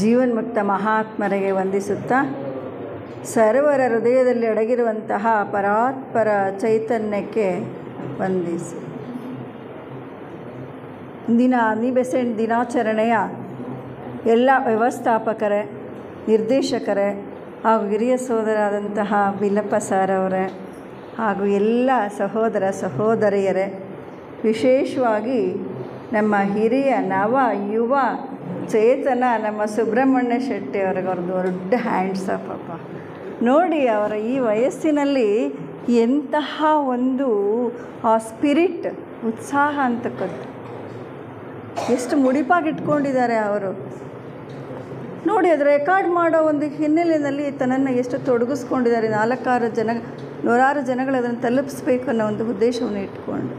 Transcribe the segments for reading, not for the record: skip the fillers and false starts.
ಜೀವನ್ಮುಕ್ತ ಮಹಾತ್ಮರಿಗೆ ವಂದಿಸುತ್ತಾ, ಸರ್ವರ ಹೃದಯದಲ್ಲಿ ಅಡಗಿರುವಂತಹ ಪರಾತ್ಪರ ಚೈತನ್ಯಕ್ಕೆ ವಂದಿಸಿ. ಇಂದಿನ ಅನ್ನಿಬೆಸೆಂಟ್ ದಿನಾಚರಣೆಯ ಎಲ್ಲ ವ್ಯವಸ್ಥಾಪಕರೇ, ನಿರ್ದೇಶಕರೇ ಹಾಗೂ ಹಿರಿಯ ಸೋದರಾದಂತಹ ಬಿಲ್ಲಪ್ಪ ಸರ್ ಅವರೇ ಹಾಗೂ ಎಲ್ಲ ಸಹೋದರ ಸಹೋದರಿಯರೇ, ವಿಶೇಷವಾಗಿ ನಮ್ಮ ಹಿರಿಯ ನವ ಯುವ ಚೇತನ ನಮ್ಮ ಸುಬ್ರಹ್ಮಣ್ಯ ಶೆಟ್ಟಿ ಅವ್ರಿಗೆ ಅವ್ರದ್ದು ದೊಡ್ಡ ಹ್ಯಾಂಡ್ಸ್ ಅಪ್ ಅಪ್ಪ. ನೋಡಿ, ಅವರ ಈ ವಯಸ್ಸಿನಲ್ಲಿ ಎಂತಹ ಒಂದು ಆ ಸ್ಪಿರಿಟ್, ಉತ್ಸಾಹ ಅಂತಕ್ಕದ್ದು ಎಷ್ಟು ಮುಡಿಪಾಗಿಟ್ಕೊಂಡಿದ್ದಾರೆ ಅವರು. ನೋಡಿ, ಅದು ರೆಕಾರ್ಡ್ ಮಾಡೋ ಒಂದು ಹಿನ್ನೆಲೆಯಲ್ಲಿ ತನ್ನನ್ನು ಎಷ್ಟು ತೊಡಗಿಸ್ಕೊಂಡಿದ್ದಾರೆ. 100 ಜನಗಳು ಅದನ್ನು ತಲುಪಿಸ್ಬೇಕು ಅನ್ನೋ ಒಂದು ಉದ್ದೇಶವನ್ನು ಇಟ್ಕೊಂಡು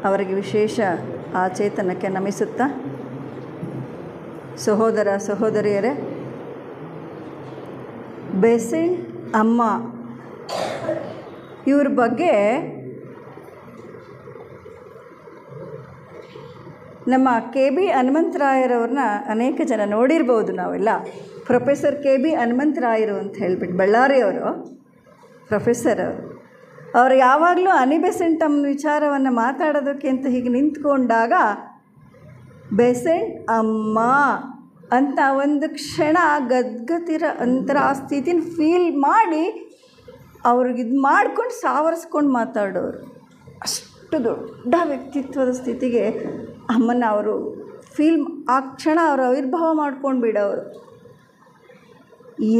ಅವರಿಗೆ ವಿಶೇಷ ಆ ಚೇತನಕ್ಕೆ ನಮಿಸುತ್ತಾ, ಸಹೋದರ ಸಹೋದರಿಯರೇ, ಬೆಸೆಂಟ್ ಅಮ್ಮ ಇವ್ರ ಬಗ್ಗೆ ನಮ್ಮ ಕೆ ಬಿ ಹನುಮಂತರಾಯರವ್ರನ್ನ ಅನೇಕ ಜನ ನೋಡಿರ್ಬೋದು ನಾವೆಲ್ಲ. ಪ್ರೊಫೆಸರ್ ಕೆ ಬಿ ಹನುಮಂತರಾಯರು ಅಂತ ಹೇಳ್ಬಿಟ್ಟು ಬಳ್ಳಾರಿಯವರು ಪ್ರೊಫೆಸರ್ ಅವರು ಯಾವಾಗಲೂ ಅನ್ನಿಬೆಸೆಂಟ್ ಅಮ್ಮನ ವಿಚಾರವನ್ನು ಮಾತಾಡೋದಕ್ಕೆ ಅಂತ ಹೀಗೆ ನಿಂತ್ಕೊಂಡಾಗ ಬೆಸೆಂಟ್ ಅಮ್ಮ ಅಂತ ಒಂದು ಕ್ಷಣ ಗದ್ಗತಿರ ಅಂತರ ಆ ಸ್ಥಿತಿನ ಫೀಲ್ ಮಾಡಿ ಅವ್ರಿಗೆ ಇದು ಮಾಡ್ಕೊಂಡು ಸಾವರಿಸ್ಕೊಂಡು ಮಾತಾಡೋರು. ಅಷ್ಟು ದೊಡ್ಡ ವ್ಯಕ್ತಿತ್ವದ ಸ್ಥಿತಿಗೆ ಅಮ್ಮನ ಅವರು ಆ ಕ್ಷಣ ಅವರು ಆವಿರ್ಭಾವ ಮಾಡ್ಕೊಂಡು ಬಿಡೋರು.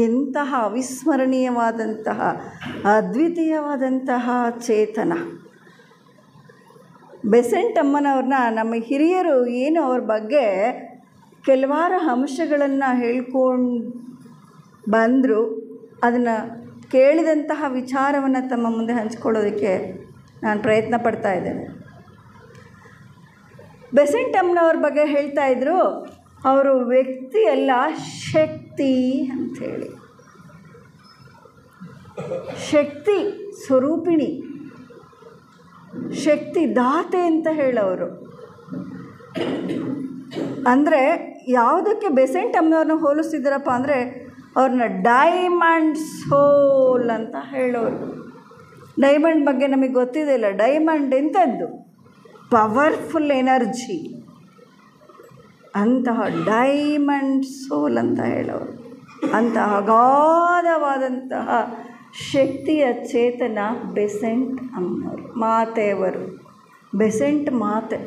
ಎಂತಹ ಅವಿಸ್ಮರಣೀಯವಾದಂತಹ ಅದ್ವಿತೀಯವಾದಂತಹ ಚೇತನ ಬೆಸೆಂಟ್ ಅಮ್ಮನವ್ರನ್ನ ನಮ್ಮ ಹಿರಿಯರು ಏನು ಅವ್ರ ಬಗ್ಗೆ ಕೆಲವಾರು ಅಂಶಗಳನ್ನು ಹೇಳ್ಕೊಂಡು ಬಂದರು. ಅದನ್ನು ಕೇಳಿದಂತಹ ವಿಚಾರವನ್ನು ತಮ್ಮ ಮುಂದೆ ಹಂಚ್ಕೊಳ್ಳೋದಕ್ಕೆ ನಾನು ಪ್ರಯತ್ನ ಪಡ್ತಾ ಇದ್ದೇನೆ. ಬೆಸೆಂಟ್ ಅಮ್ಮನವ್ರ ಬಗ್ಗೆ ಹೇಳ್ತಾ ಇದ್ದರು, ಅವರು ವ್ಯಕ್ತಿ ಅಲ್ಲ, ಶಕ್ತಿ ಅಂಥೇಳಿ. ಶಕ್ತಿ ಸ್ವರೂಪಿಣಿ, ಶಕ್ತಿ ದಾತೆ ಅಂತ ಹೇಳೋರು. ಅಂದರೆ ಯಾವುದಕ್ಕೆ ಬೆಸೆಂಟ್ ಅಮ್ಮನವ್ರನ್ನ ಹೋಲಿಸ್ತಿದ್ದಾರಪ್ಪ ಅಂದರೆ ಅವ್ರನ್ನ ಡೈಮಂಡ್ ಸೋಲ್ ಅಂತ ಹೇಳೋರು. ಡೈಮಂಡ್ ಬಗ್ಗೆ ನಮಗೆ ಗೊತ್ತಿದೆಯಲ್ಲ, ಡೈಮಂಡ್ ಎಂಥದ್ದು? Powerful energy. ಅಂತಹ ಡೈಮಂಡ್ ಸೋಲ್ ಅಂತ ಹೇಳೋರು. ಅಂತಹ ಅಗಾಧವಾದಂತಹ ಶಕ್ತಿಯ ಚೇತನ ಬೆಸೆಂಟ್ ಅಮ್ಮನವರು, ಮಾತೆಯವರು. ಬೆಸೆಂಟ್ ಮಾತೆ,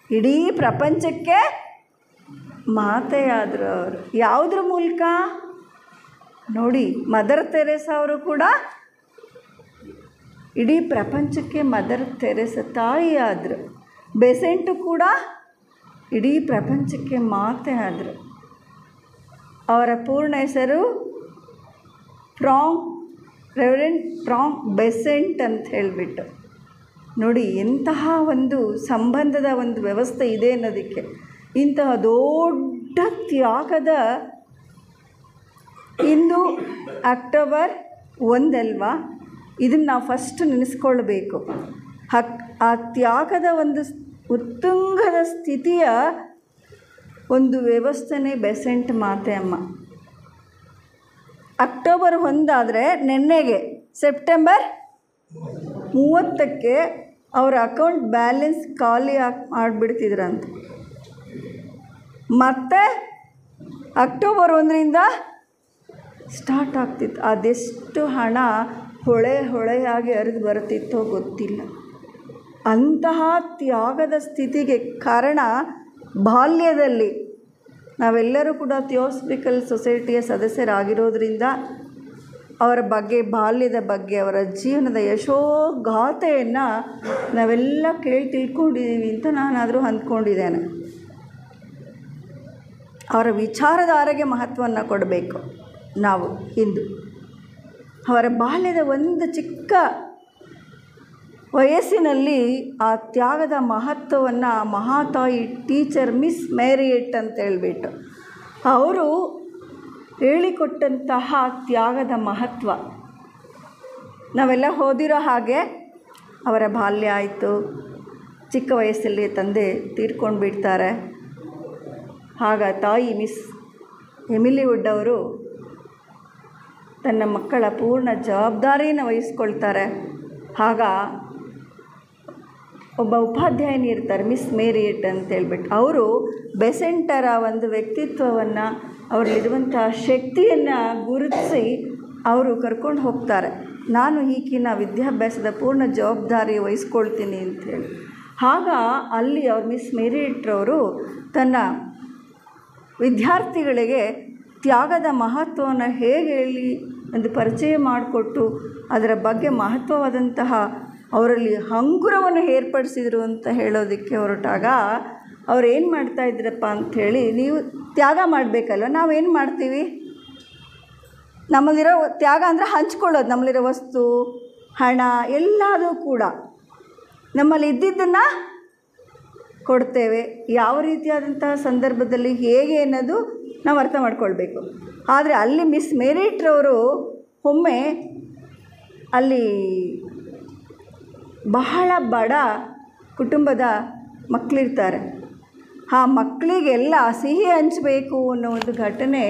ಇಡೀ ಪ್ರಪಂಚಕ್ಕೆ ಮಾತೆಯಾದರು ಅವರು. ಯಾವುದ್ರ ಮೂಲಕ ನೋಡಿ, ಮದರ್ ತೆರೇಸಾ ಅವರು ಕೂಡ ಇಡೀ ಪ್ರಪಂಚಕ್ಕೆ ಮದರ್ ತೆರೇಸಾ ತಾಯಿ ಆದರು. ಬೆಸೆಂಟು ಕೂಡ ಇಡೀ ಪ್ರಪಂಚಕ್ಕೆ ಮಾತೆ ಆದರು. ಅವರ ಪೂರ್ಣ ಹೆಸರು ರೆವರೆಂಡ್ ಫ್ರಾಂಕ್ ಬೆಸೆಂಟ್ ಅಂತ ಹೇಳಿಬಿಟ್ಟು. ನೋಡಿ, ಎಂತಹ ಒಂದು ಸಂಬಂಧದ ಒಂದು ವ್ಯವಸ್ಥೆ ಇದೆ ಅನ್ನೋದಕ್ಕೆ. ಇಂತಹ ದೊಡ್ಡ ತ್ಯಾಗದ ಇಂದು ಅಕ್ಟೋಬರ್ 1 ಅಲ್ವಾ, ಇದನ್ನು ನಾವು ಫಸ್ಟ್ ನೆನೆಸ್ಕೊಳ್ಬೇಕು. ಆ ತ್ಯಾಗದ ಒಂದು ಉತ್ತುಂಗದ ಸ್ಥಿತಿಯ ಒಂದು ವ್ಯವಸ್ಥೆನೇ ಬೆಸೆಂಟ್ ಮಾತೆ ಅಮ್ಮ. ಅಕ್ಟೋಬರ್ 1 ಆದರೆ ನೆನ್ನೆಗೆ ಸೆಪ್ಟೆಂಬರ್ 30ಕ್ಕೆ ಅವರ ಅಕೌಂಟ್ ಬ್ಯಾಲೆನ್ಸ್ ಖಾಲಿ ಮಾಡಿಬಿಡ್ತಿದ್ರಂತೆ. ಮತ್ತು ಅಕ್ಟೋಬರ್ 1ರಿಂದ ಸ್ಟಾರ್ಟ್ ಆಗ್ತಿತ್ತು. ಅದೆಷ್ಟು ಹಣ ಹೊಳೆಯಾಗಿ ಹರಿದು ಬರುತ್ತಿತ್ತೋ ಗೊತ್ತಿಲ್ಲ. ಅಂತಹ ತ್ಯಾಗದ ಸ್ಥಿತಿಗೆ ಕಾರಣ ಬಾಲ್ಯದಲ್ಲಿ ನಾವೆಲ್ಲರೂ ಕೂಡ ಥಿಯೋಸಫಿಕಲ್ ಸೊಸೈಟಿಯ ಸದಸ್ಯರಾಗಿರೋದ್ರಿಂದ ಅವರ ಬಗ್ಗೆ, ಬಾಲ್ಯದ ಬಗ್ಗೆ, ಅವರ ಜೀವನದ ಯಶೋಗಾಥೆಯನ್ನು ನಾವೆಲ್ಲ ಕೇಳಿ ತಿಳ್ಕೊಂಡಿದ್ದೀವಿ ಅಂತ ನಾನಾದರೂ ಅಂದ್ಕೊಂಡಿದ್ದೇನೆ. ಅವರ ವಿಚಾರಧಾರೆಗೆ ಮಹತ್ವವನ್ನು ಕೊಡಬೇಕು ನಾವು ಇಂದು. ಅವರ ಬಾಲ್ಯದ ಒಂದು ಚಿಕ್ಕ ವಯಸ್ಸಿನಲ್ಲಿ ಆ ತ್ಯಾಗದ ಮಹತ್ವವನ್ನು ಮಹಾತಾಯಿ ಟೀಚರ್ ಮಿಸ್ ಮ್ಯಾರಿಯೆಟ್ ಅಂತ ಹೇಳ್ಬಿಟ್ಟು ಅವರು ಹೇಳಿಕೊಟ್ಟಂತಹ ತ್ಯಾಗದ ಮಹತ್ವ ನಾವೆಲ್ಲ ಓದಿರೋ ಹಾಗೆ. ಅವರ ಬಾಲ್ಯ ಆಯಿತು, ಚಿಕ್ಕ ವಯಸ್ಸಲ್ಲಿ ತಂದೆ ತೀರ್ಕೊಂಡು ಬಿಡ್ತಾರೆ. ಆಗ ತಾಯಿ ಮಿಸ್ ಎಮಿಲಿ ವುಡ್ ಅವರು ತನ್ನ ಮಕ್ಕಳ ಪೂರ್ಣ ಜವಾಬ್ದಾರಿಯನ್ನು ವಹಿಸ್ಕೊಳ್ತಾರೆ. ಆಗ ಒಬ್ಬ ಉಪಾಧ್ಯಾಯನಿ ಇರ್ತಾರೆ, ಮಿಸ್ ಮೇರಿಯಟ್ ಅಂತೇಳ್ಬಿಟ್ಟು. ಅವರು ಬೆಸೆಂಟರ ಒಂದು ವ್ಯಕ್ತಿತ್ವವನ್ನು, ಅವರಲ್ಲಿರುವಂತಹ ಶಕ್ತಿಯನ್ನು ಗುರುತಿಸಿ ಅವರು ಕರ್ಕೊಂಡು ಹೋಗ್ತಾರೆ. ನಾನು ಈಗಿನ ವಿದ್ಯಾಭ್ಯಾಸದ ಪೂರ್ಣ ಜವಾಬ್ದಾರಿ ವಹಿಸ್ಕೊಳ್ತೀನಿ ಅಂಥೇಳಿ. ಆಗ ಅಲ್ಲಿ ಅವ್ರು ಮಿಸ್ ಮೇರಿಯಟ್ರವರು ತನ್ನ ವಿದ್ಯಾರ್ಥಿಗಳಿಗೆ ತ್ಯಾಗದ ಮಹತ್ವವನ್ನು ಹೇಗೆ ಹೇಳಿ ಒಂದು ಪರಿಚಯ ಮಾಡಿಕೊಟ್ಟು ಅದರ ಬಗ್ಗೆ ಮಹತ್ವವಾದಂತಹ ಅವರಲ್ಲಿ ಹಂಗುರವನ್ನು ಏರ್ಪಡಿಸಿದರು ಅಂತ ಹೇಳೋದಕ್ಕೆ ಹೊರಟಾಗ ಅವ್ರು ಏನು ಮಾಡ್ತಾಯಿದ್ರಪ್ಪ ಅಂಥೇಳಿ, ನೀವು ತ್ಯಾಗ ಮಾಡಬೇಕಲ್ವ, ನಾವೇನು ಮಾಡ್ತೀವಿ, ನಮ್ಮಲ್ಲಿರೋ ತ್ಯಾಗ ಅಂದರೆ ಹಂಚ್ಕೊಳ್ಳೋದು, ನಮ್ಮಲ್ಲಿರೋ ವಸ್ತು, ಹಣ ಎಲ್ಲದೂ ಕೂಡ ನಮ್ಮಲ್ಲಿ ಇದ್ದಿದ್ದನ್ನು ಕೊಡ್ತೇವೆ. ಯಾವ ರೀತಿಯಾದಂತಹ ಸಂದರ್ಭದಲ್ಲಿ ಹೇಗೆ ಅನ್ನೋದು ನಾವು ಅರ್ಥ ಮಾಡ್ಕೊಳ್ಬೇಕು. ಆದರೆ ಅಲ್ಲಿ ಮಿಸ್ ಮೇರಿಟ್ರವರು ಒಮ್ಮೆ ಅಲ್ಲಿ ಬಹಳ ಬಡ ಕುಟುಂಬದ ಮಕ್ಕಳಿರ್ತಾರೆ. ಆ ಮಕ್ಕಳಿಗೆಲ್ಲ ಸಿಹಿ ಹಂಚಬೇಕು ಅನ್ನೋ ಒಂದು ಘಟನೆ,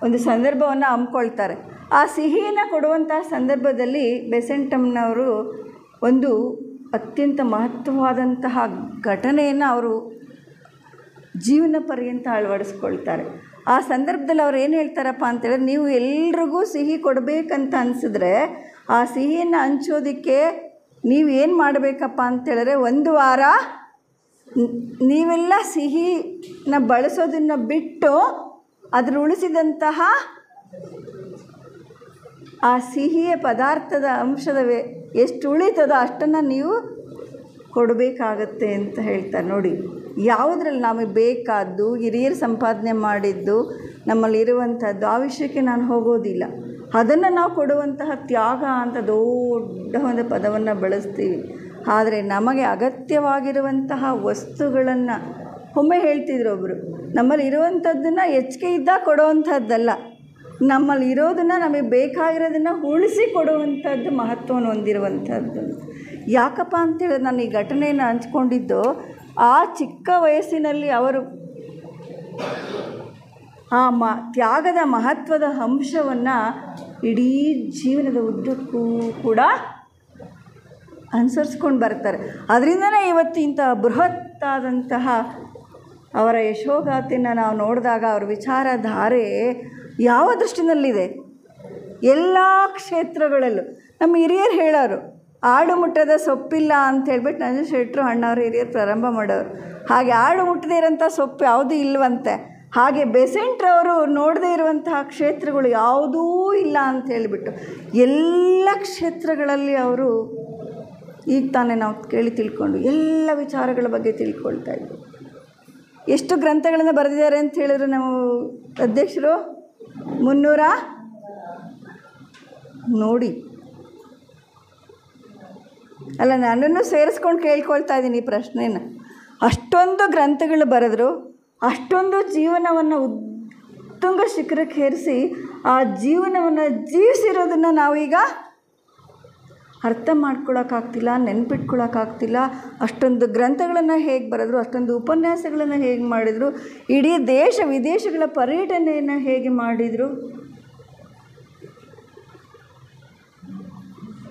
ಒಂದು ಸಂದರ್ಭವನ್ನು ಹಮ್ಮಿಕೊಳ್ತಾರೆ. ಆ ಸಿಹಿಯನ್ನು ಕೊಡುವಂಥ ಸಂದರ್ಭದಲ್ಲಿ ಬೆಸೆಂಟಮ್ನವರು ಒಂದು ಅತ್ಯಂತ ಮಹತ್ವವಾದಂತಹ ಘಟನೆಯನ್ನು ಅವರು ಜೀವನ ಪರ್ಯಂತ ಅಳವಡಿಸ್ಕೊಳ್ತಾರೆ. ಆ ಸಂದರ್ಭದಲ್ಲಿ ಅವ್ರು ಏನು ಹೇಳ್ತಾರಪ್ಪ ಅಂತೇಳಿದ್ರೆ, ನೀವು ಎಲ್ರಿಗೂ ಸಿಹಿ ಕೊಡಬೇಕಂತ ಅನಿಸಿದ್ರೆ ಆ ಸಿಹಿಯನ್ನು ಹಂಚೋದಕ್ಕೆ ನೀವು ಏನು ಮಾಡಬೇಕಪ್ಪ ಅಂತೇಳಿದ್ರೆ, ಒಂದು ವಾರ ನೀವೆಲ್ಲ ಸಿಹಿನ ಬಳಸೋದನ್ನು ಬಿಟ್ಟು ಅದ್ರ ಉಳಿಸಿದಂತಹ ಆ ಸಿಹಿಯ ಪದಾರ್ಥದ ಅಂಶದ ಎಷ್ಟು ಉಳಿತದೋ ಅಷ್ಟನ್ನು ನೀವು ಕೊಡಬೇಕಾಗತ್ತೆ ಅಂತ ಹೇಳ್ತಾರೆ. ನೋಡಿ, ಯಾವುದ್ರಲ್ಲಿ ನಮಗೆ ಬೇಕಾದ್ದು, ಹಿರಿಯರು ಸಂಪಾದನೆ ಮಾಡಿದ್ದು, ನಮ್ಮಲ್ಲಿರುವಂಥದ್ದು, ಆ ವಿಷಯಕ್ಕೆ ನಾನು ಹೋಗೋದಿಲ್ಲ. ಅದನ್ನು ನಾವು ಕೊಡುವಂತಹ ತ್ಯಾಗ ಅಂತ ದೊಡ್ಡ ಒಂದು ಪದವನ್ನು ಬಳಸ್ತೀವಿ. ಆದರೆ ನಮಗೆ ಅಗತ್ಯವಾಗಿರುವಂತಹ ವಸ್ತುಗಳನ್ನು ಒಮ್ಮೆ ಹೇಳ್ತಿದ್ರು ಒಬ್ಬರು, ನಮ್ಮಲ್ಲಿ ಇರುವಂಥದ್ದನ್ನು ಹೆಚ್ಚಿಗೆ ಇದ್ದಾಗ ಕೊಡುವಂಥದ್ದಲ್ಲ, ನಮ್ಮಲ್ಲಿ ಇರೋದನ್ನು, ನಮಗೆ ಬೇಕಾಗಿರೋದನ್ನು ಉಳಿಸಿ ಕೊಡುವಂಥದ್ದು ಮಹತ್ವವನ್ನು ಹೊಂದಿರುವಂಥದ್ದು. ಯಾಕಪ್ಪ ಅಂತೇಳಿದ್ರೆ, ನಾನು ಈ ಘಟನೆಯನ್ನು ಹಂಚ್ಕೊಂಡಿದ್ದು ಆ ಚಿಕ್ಕ ವಯಸ್ಸಿನಲ್ಲಿ ಅವರು ಆ ತ್ಯಾಗದ ಮಹತ್ವದ ಅಂಶವನ್ನು ಇಡೀ ಜೀವನದ ಉದ್ದಕ್ಕೂ ಕೂಡ ಅನುಸರಿಸ್ಕೊಂಡು ಬರ್ತಾರೆ. ಅದರಿಂದನೇ ಇವತ್ತು ಇಂತಹ ಬೃಹತ್ತಾದಂತಹ ಅವರ ಯಶೋಗಾಥೆಯನ್ನು ನಾವು ನೋಡಿದಾಗ ಅವ್ರ ವಿಚಾರಧಾರೆ ಯಾವ ದೃಷ್ಟಿನಲ್ಲಿದೆ, ಎಲ್ಲ ಕ್ಷೇತ್ರಗಳಲ್ಲೂ. ನಮ್ಮ ಹಿರಿಯರು ಹೇಳೋರು, ಆಡು ಮುಟ್ಟದ ಸೊಪ್ಪಿಲ್ಲ ಅಂತ ಹೇಳ್ಬಿಟ್ಟು ನಂಜು ಶೆಟ್ಟರು ಅಣ್ಣವ್ರ ಹಿರಿಯರು ಪ್ರಾರಂಭ ಮಾಡೋರು. ಹಾಗೆ ಆಡು ಮುಟ್ಟದೇ ಇರೋಂಥ ಸೊಪ್ಪು ಯಾವುದೂ ಇಲ್ಲವಂತೆ. ಹಾಗೆ ಬೆಸೆಂಟ್ರವರು ನೋಡದೇ ಇರುವಂತಹ ಕ್ಷೇತ್ರಗಳು ಯಾವುದೂ ಇಲ್ಲ ಅಂತ ಹೇಳಿಬಿಟ್ಟು ಎಲ್ಲ ಕ್ಷೇತ್ರಗಳಲ್ಲಿ ಅವರು ಈಗ ತಾನೇ ನಾವು ಕೇಳಿ ತಿಳ್ಕೊಂಡು ಎಲ್ಲ ವಿಚಾರಗಳ ಬಗ್ಗೆ ತಿಳ್ಕೊಳ್ತಾ ಇದ್ದರು. ಎಷ್ಟು ಗ್ರಂಥಗಳನ್ನು ಬರೆದಿದ್ದಾರೆ ಅಂತ ಹೇಳಿದ್ರು ನಾವು ಅಧ್ಯಕ್ಷರು? 300 ನೋಡಿ. ಅಲ್ಲ, ನನ್ನನ್ನು ಸೇರಿಸ್ಕೊಂಡು ಕೇಳ್ಕೊಳ್ತಾ ಇದ್ದೀನಿ ಈ ಪ್ರಶ್ನೆನ. ಅಷ್ಟೊಂದು ಗ್ರಂಥಗಳು ಬರೆದ್ರು, ಅಷ್ಟೊಂದು ಜೀವನವನ್ನು ಉತ್ತುಂಗ ಶಿಖರಕ್ಕೆ ಏರಿಸಿ ಆ ಜೀವನವನ್ನು ಜೀವಿಸಿರೋದನ್ನು ನಾವೀಗ ಅರ್ಥ ಮಾಡ್ಕೊಳ್ಳೋಕ್ಕಾಗ್ತಿಲ್ಲ, ನೆನ್ಪಿಟ್ಕೊಳ್ಳೋಕ್ಕಾಗ್ತಿಲ್ಲ. ಅಷ್ಟೊಂದು ಗ್ರಂಥಗಳನ್ನು ಹೇಗೆ ಬರೆದ್ರು, ಅಷ್ಟೊಂದು ಉಪನ್ಯಾಸಗಳನ್ನು ಹೇಗೆ ಮಾಡಿದರು, ಇಡೀ ದೇಶ ವಿದೇಶಗಳ ಪರ್ಯಟನೆಯನ್ನು ಹೇಗೆ ಮಾಡಿದರು,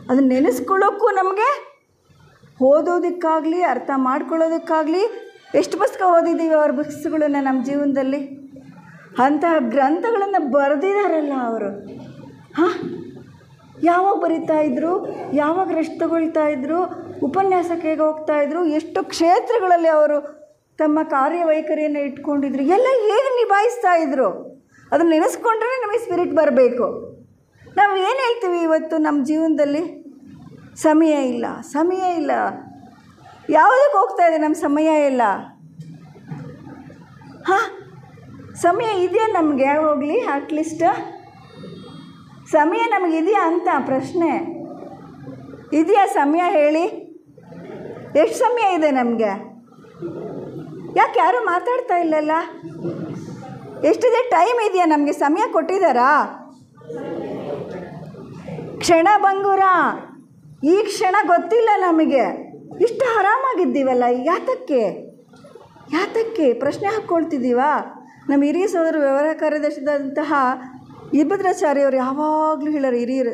ಅದನ್ನು ನೆನೆಸ್ಕೊಳ್ಳೋಕ್ಕೂ ನಮಗೆ ಓದೋದಕ್ಕಾಗಲಿ ಅರ್ಥ ಮಾಡ್ಕೊಳ್ಳೋದಕ್ಕಾಗಲಿ ಎಷ್ಟು ಪುಸ್ತಕ ಓದಿದ್ದೀವಿ ಅವ್ರ ಬುಕ್ಸ್ಗಳನ್ನು ನಮ್ಮ ಜೀವನದಲ್ಲಿ. ಅಂತಹ ಗ್ರಂಥಗಳನ್ನು ಬರೆದಿದ್ದಾರಲ್ಲ ಅವರು. ಯಾವಾಗ ಬರಿತಾಯಿದ್ರು, ಯಾವಾಗ ರೆಸ್ಟ್ ತಗೊಳ್ತಾಯಿದ್ರು, ಉಪನ್ಯಾಸಕ್ಕೆ ಹೇಗೆ ಹೋಗ್ತಾಯಿದ್ರು, ಎಷ್ಟು ಕ್ಷೇತ್ರಗಳಲ್ಲಿ ಅವರು ತಮ್ಮ ಕಾರ್ಯವೈಖರಿಯನ್ನು ಇಟ್ಕೊಂಡಿದ್ರು, ಎಲ್ಲ ಹೇಗೆ ನಿಭಾಯಿಸ್ತಾಯಿದ್ರು, ಅದನ್ನು ನೆನೆಸ್ಕೊಂಡ್ರೆ ನಮಗೆ ಸ್ಪಿರಿಟ್ ಬರಬೇಕು. ನಾವು ಏನು ಹೇಳ್ತೀವಿ ಇವತ್ತು ನಮ್ಮ ಜೀವನದಲ್ಲಿ? ಸಮಯ ಇಲ್ಲ, ಸಮಯ ಇಲ್ಲ. ಯಾವುದಕ್ಕೆ ಹೋಗ್ತಾಯಿದೆ ನಮ್ಮ ಸಮಯ ಇಲ್ಲ? ಸಮಯ ಇದೆಯಾ ನಮಗೆ? ಹೋಗಲಿ, ಅಟ್ಲೀಸ್ಟ್ ಸಮಯ ನಮಗಿದೆಯಾ ಅಂತ ಪ್ರಶ್ನೆ. ಇದೆಯಾ ಸಮಯ? ಹೇಳಿ, ಎಷ್ಟು ಸಮಯ ಇದೆ ನಮಗೆ? ಯಾಕೆ ಯಾರೂ ಮಾತಾಡ್ತಾ ಇಲ್ಲಲ್ಲ? ಎಷ್ಟಿದೆ? ಟೈಮ್ ಇದೆಯಾ ನಮಗೆ? ಸಮಯ ಕೊಟ್ಟಿದ್ದಾರಾ? ಕ್ಷಣ ಭಂಗುರ. ಈ ಕ್ಷಣ ಗೊತ್ತಿಲ್ಲ ನಮಗೆ. ಇಷ್ಟು ಆರಾಮಾಗಿದ್ದೀವಲ್ಲ, ಯಾತಕ್ಕೆ? ಯಾತಕ್ಕೆ ಪ್ರಶ್ನೆ ಹಾಕ್ಕೊಳ್ತಿದ್ದೀವಾ? ನಮ್ಮ ಹಿರಿಯ ಸೋದರ ವ್ಯವಹಾರ ಕಾರ್ಯದರ್ಶಿದಂತಹ ಇರ್ಭದ್ರಾಚಾರ್ಯವರು ಯಾವಾಗಲೂ ಹೇಳೋರು, ಹಿರಿಯರು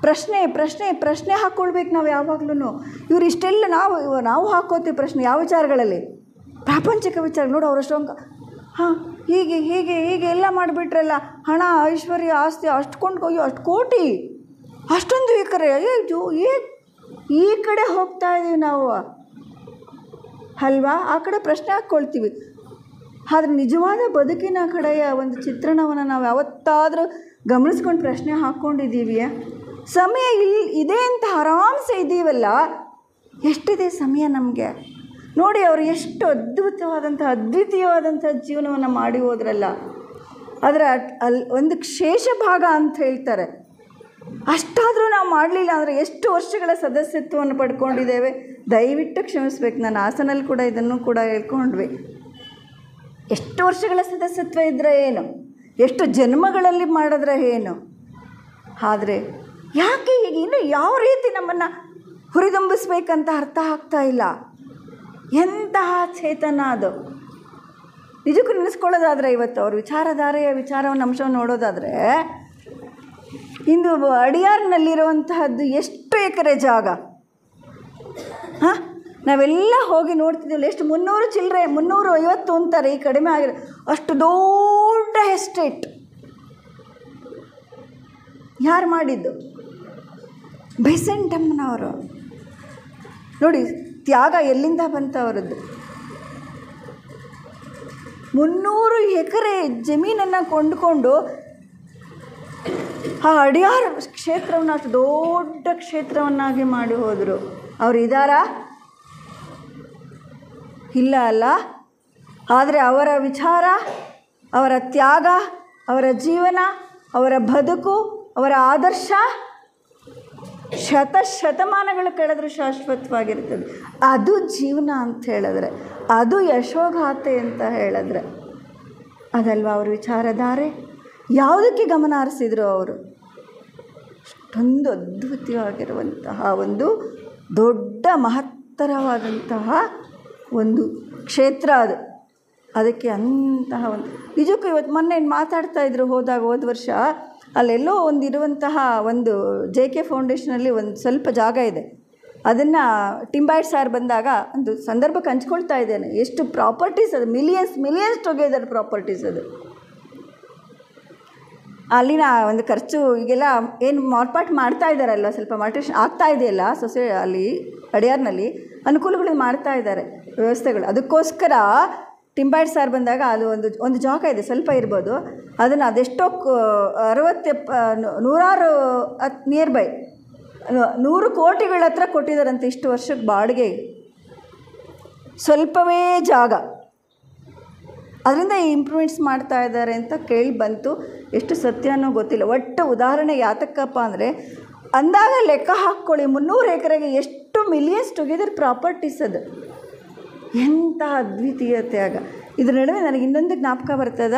ಪ್ರಶ್ನೆ ಪ್ರಶ್ನೆ ಪ್ರಶ್ನೆ ಹಾಕ್ಕೊಳ್ಬೇಕು ನಾವು ಯಾವಾಗಲೂ. ಇವರು ಇಷ್ಟೆಲ್ಲ ನಾವು ಹಾಕ್ಕೋತೀವಿ ಪ್ರಶ್ನೆ. ಯಾವ ವಿಚಾರಗಳಲ್ಲಿ? ಪ್ರಾಪಂಚಿಕ ವಿಚಾರ. ನೋಡು ಅವರಷ್ಟು ಅಂಕ, ಹಾಂ ಹೀಗೆ ಹೀಗೆ ಹೀಗೆ ಎಲ್ಲ ಮಾಡಿಬಿಟ್ರಲ್ಲ, ಹಣ ಐಶ್ವರ್ಯ ಆಸ್ತಿ ಅಷ್ಟು ಕೊಂಡ್ಕೊಯ್ಯೋ, ಅಷ್ಟು ಕೋಟಿ, ಅಷ್ಟೊಂದು ಎಕರೆ, ಅಯ್ಯೋ ಈ ಕಡೆ ಹೋಗ್ತಾ ಇದ್ದೀವಿ ನಾವು ಅಲ್ವಾ? ಆ ಕಡೆ ಪ್ರಶ್ನೆ ಹಾಕ್ಕೊಳ್ತೀವಿ. ಆದರೆ ನಿಜವಾದ ಬದುಕಿನ ಕಡೆಯ ಒಂದು ಚಿತ್ರಣವನ್ನು ನಾವು ಯಾವತ್ತಾದರೂ ಗಮನಿಸ್ಕೊಂಡು ಪ್ರಶ್ನೆ ಹಾಕ್ಕೊಂಡಿದ್ದೀವಿಯಾ? ಸಮಯ ಇದೆ ಅಂತ ಆರಾಮ್ಸೆ ಇದ್ದೀವಲ್ಲ, ಎಷ್ಟಿದೆ ಸಮಯ ನಮಗೆ? ನೋಡಿ ಅವರು ಎಷ್ಟು ಅದ್ವಿತೀಯವಾದಂಥ ಜೀವನವನ್ನು ಮಾಡಿ ಹೋದ್ರಲ್ಲ. ಅದರ ಒಂದು ಶೇಷ ಭಾಗ ಅಂತ ಹೇಳ್ತಾರೆ. ಅಷ್ಟಾದರೂ ನಾವು ಮಾಡಲಿಲ್ಲ ಅಂದರೆ ಎಷ್ಟು ವರ್ಷಗಳ ಸದಸ್ಯತ್ವವನ್ನು ಪಡ್ಕೊಂಡಿದ್ದೇವೆ. ದಯವಿಟ್ಟು ಕ್ಷಮಿಸ್ಬೇಕು, ನಾನು ಹಾಸನಲ್ಲಿ ಕೂಡ ಇದನ್ನು ಕೂಡ ಹೇಳ್ಕೊಂಡ್ವಿ. ಎಷ್ಟು ವರ್ಷಗಳ ಸದಸ್ಯತ್ವ ಇದ್ದರೆ ಏನು, ಎಷ್ಟು ಜನ್ಮಗಳಲ್ಲಿ ಮಾಡಿದ್ರೆ ಏನು. ಆದರೆ ಯಾಕೆ ಈಗ ಇನ್ನು ಯಾವ ರೀತಿ ನಮ್ಮನ್ನು ಹುರಿದುಂಬಿಸ್ಬೇಕಂತ ಅರ್ಥ ಆಗ್ತಾ ಇಲ್ಲ. ಎಂತಹ ಚೇತನ ಅದು! ನಿಜಕ್ಕೂ ನೆನೆಸ್ಕೊಳ್ಳೋದಾದರೆ ಇವತ್ತು ಅವ್ರ ವಿಚಾರಧಾರೆಯ ವಿಚಾರವನ್ನು ಅಂಶವನ್ನು ನೋಡೋದಾದರೆ, ಇಂದು ಅಡಿಯಾರ್ನಲ್ಲಿರುವಂತಹದ್ದು ಎಷ್ಟು ಎಕರೆ ಜಾಗ, ಹಾಂ ನಾವೆಲ್ಲ ಹೋಗಿ ನೋಡ್ತಿದ್ದೀವಲ್ಲ, ಎಷ್ಟು 300 ಚಿಲ್ಲರೆ 350 ಅಂತಾರೆ, ಈ ಕಡಿಮೆ ಆಗಿರೋ ಅಷ್ಟು ದೊಡ್ಡ ಎಸ್ಟೇಟ್. ಯಾರು ಮಾಡಿದ್ದು? ಬೆಸೆಂಟಮ್ಮನವರು. ನೋಡಿ ತ್ಯಾಗ ಎಲ್ಲಿಂದ ಬಂತ ಅವರದ್ದು. 300 ಎಕರೆ ಜಮೀನನ್ನು ಕೊಂಡುಕೊಂಡು ಆ ಅಡಿಯಾರ್ ಕ್ಷೇತ್ರವನ್ನು ಅಷ್ಟು ದೊಡ್ಡ ಕ್ಷೇತ್ರವನ್ನಾಗಿ ಮಾಡಿ ಹೋದರು. ಅವರು ಇದ್ದಾರಾ? ಇಲ್ಲ ಅಲ್ಲ. ಆದರೆ ಅವರ ವಿಚಾರ, ಅವರ ತ್ಯಾಗ, ಅವರ ಜೀವನ, ಅವರ ಬದುಕು, ಅವರ ಆದರ್ಶ ಶತಮಾನಗಳು ಕಳೆದರೂ ಶಾಶ್ವತವಾಗಿರ್ತದೆ. ಅದು ಜೀವನ ಅಂತ ಹೇಳಿದ್ರೆ, ಅದು ಯಶೋಗಾಥೆ ಅಂತ ಹೇಳಿದ್ರೆ ಅದಲ್ವಾ ಅವ್ರ ವಿಚಾರಧಾರೆ? ಯಾವುದಕ್ಕೆ ಗಮನ ಹರಿಸಿದ್ರು ಅವರು? ಅಷ್ಟೊಂದು ಅದ್ಭುತವಾಗಿರುವಂತಹ ಒಂದು ದೊಡ್ಡ ಮಹತ್ತರವಾದಂತಹ ಒಂದು ಕ್ಷೇತ್ರ ಅದು. ಅದಕ್ಕೆ ಅಂತಹ ಒಂದು ನಿಜಕ್ಕೂ ಇವತ್ತು ಮೊನ್ನೆ ಮಾತಾಡ್ತಾಯಿದ್ರು, ಹೋದ ವರ್ಷ ಅಲ್ಲೆಲ್ಲೋ ಒಂದಿರುವಂತಹ ಒಂದು JK ಫೌಂಡೇಶನಲ್ಲಿ ಒಂದು ಸ್ವಲ್ಪ ಜಾಗ ಇದೆ. ಅದನ್ನು ಟಿಂಬಾಯ್ಡ್ ಸಾರ್ ಬಂದಾಗ ಒಂದು ಸಂದರ್ಭಕ್ಕೆ ಹಂಚ್ಕೊಳ್ತಾ ಇದ್ದೇನೆ. ಎಷ್ಟು ಪ್ರಾಪರ್ಟೀಸ್ ಅದು, ಮಿಲಿಯನ್ಸ್ ಟುಗೆದರ್ ಪ್ರಾಪರ್ಟೀಸ್ ಅದು. ಅಲ್ಲಿನ ಒಂದು ಖರ್ಚು ಈಗೆಲ್ಲ ಏನು ಮಾರ್ಪಾಟ್ ಮಾಡ್ತಾ ಇದ್ದಾರಲ್ಲ, ಸ್ವಲ್ಪ ಮಾರ್ಟೇಷನ್ ಆಗ್ತಾ ಇದೆಯಲ್ಲ ಅಲ್ಲಿ ಅಡಿಯಾರ್ನಲ್ಲಿ, ಅನುಕೂಲಗಳು ಮಾಡ್ತಾ ಇದ್ದಾರೆ ವ್ಯವಸ್ಥೆಗಳು. ಅದಕ್ಕೋಸ್ಕರ ಟಿಂಬಾಯ್ಡ್ ಸಾರ್ ಬಂದಾಗ ಅದು ಒಂದು ಜಾಗ ಇದೆ, ಸ್ವಲ್ಪ ಇರ್ಬೋದು, ಅದನ್ನು ಅದೆಷ್ಟೋ 100 ನಿಯರ್ ಬೈ 100 ಕೋಟಿಗಳ ಹತ್ರ ಕೊಟ್ಟಿದ್ದಾರಂತೆ ಇಷ್ಟು ವರ್ಷಕ್ಕೆ ಬಾಡಿಗೆ. ಸ್ವಲ್ಪವೇ ಜಾಗ, ಅದರಿಂದ ಇಂಪ್ರೂವ್ಮೆಂಟ್ಸ್ ಮಾಡ್ತಾ ಇದ್ದಾರೆ ಅಂತ ಕೇಳಿ ಬಂತು. ಎಷ್ಟು ಸತ್ಯ ಅನ್ನೋ ಗೊತ್ತಿಲ್ಲ. ಒಟ್ಟು ಉದಾಹರಣೆ ಯಾತಕ್ಕಪ್ಪ ಅಂದರೆ, ಅಂದಾಗ ಲೆಕ್ಕ ಹಾಕ್ಕೊಳ್ಳಿ, 300 ಎಕರೆಗೆ ಎಷ್ಟು ಮಿಲಿಯನ್ಸ್ ಟುಗೆದರ್ ಪ್ರಾಪರ್ಟೀಸ್ ಅದು. ಎಂಥ ಅದ್ವಿತೀಯತೆ ಆಗ. ಇದ್ರ ನಡುವೆ ನನಗೆ ಇನ್ನೊಂದು ಜ್ಞಾಪಕ ಬರ್ತದ.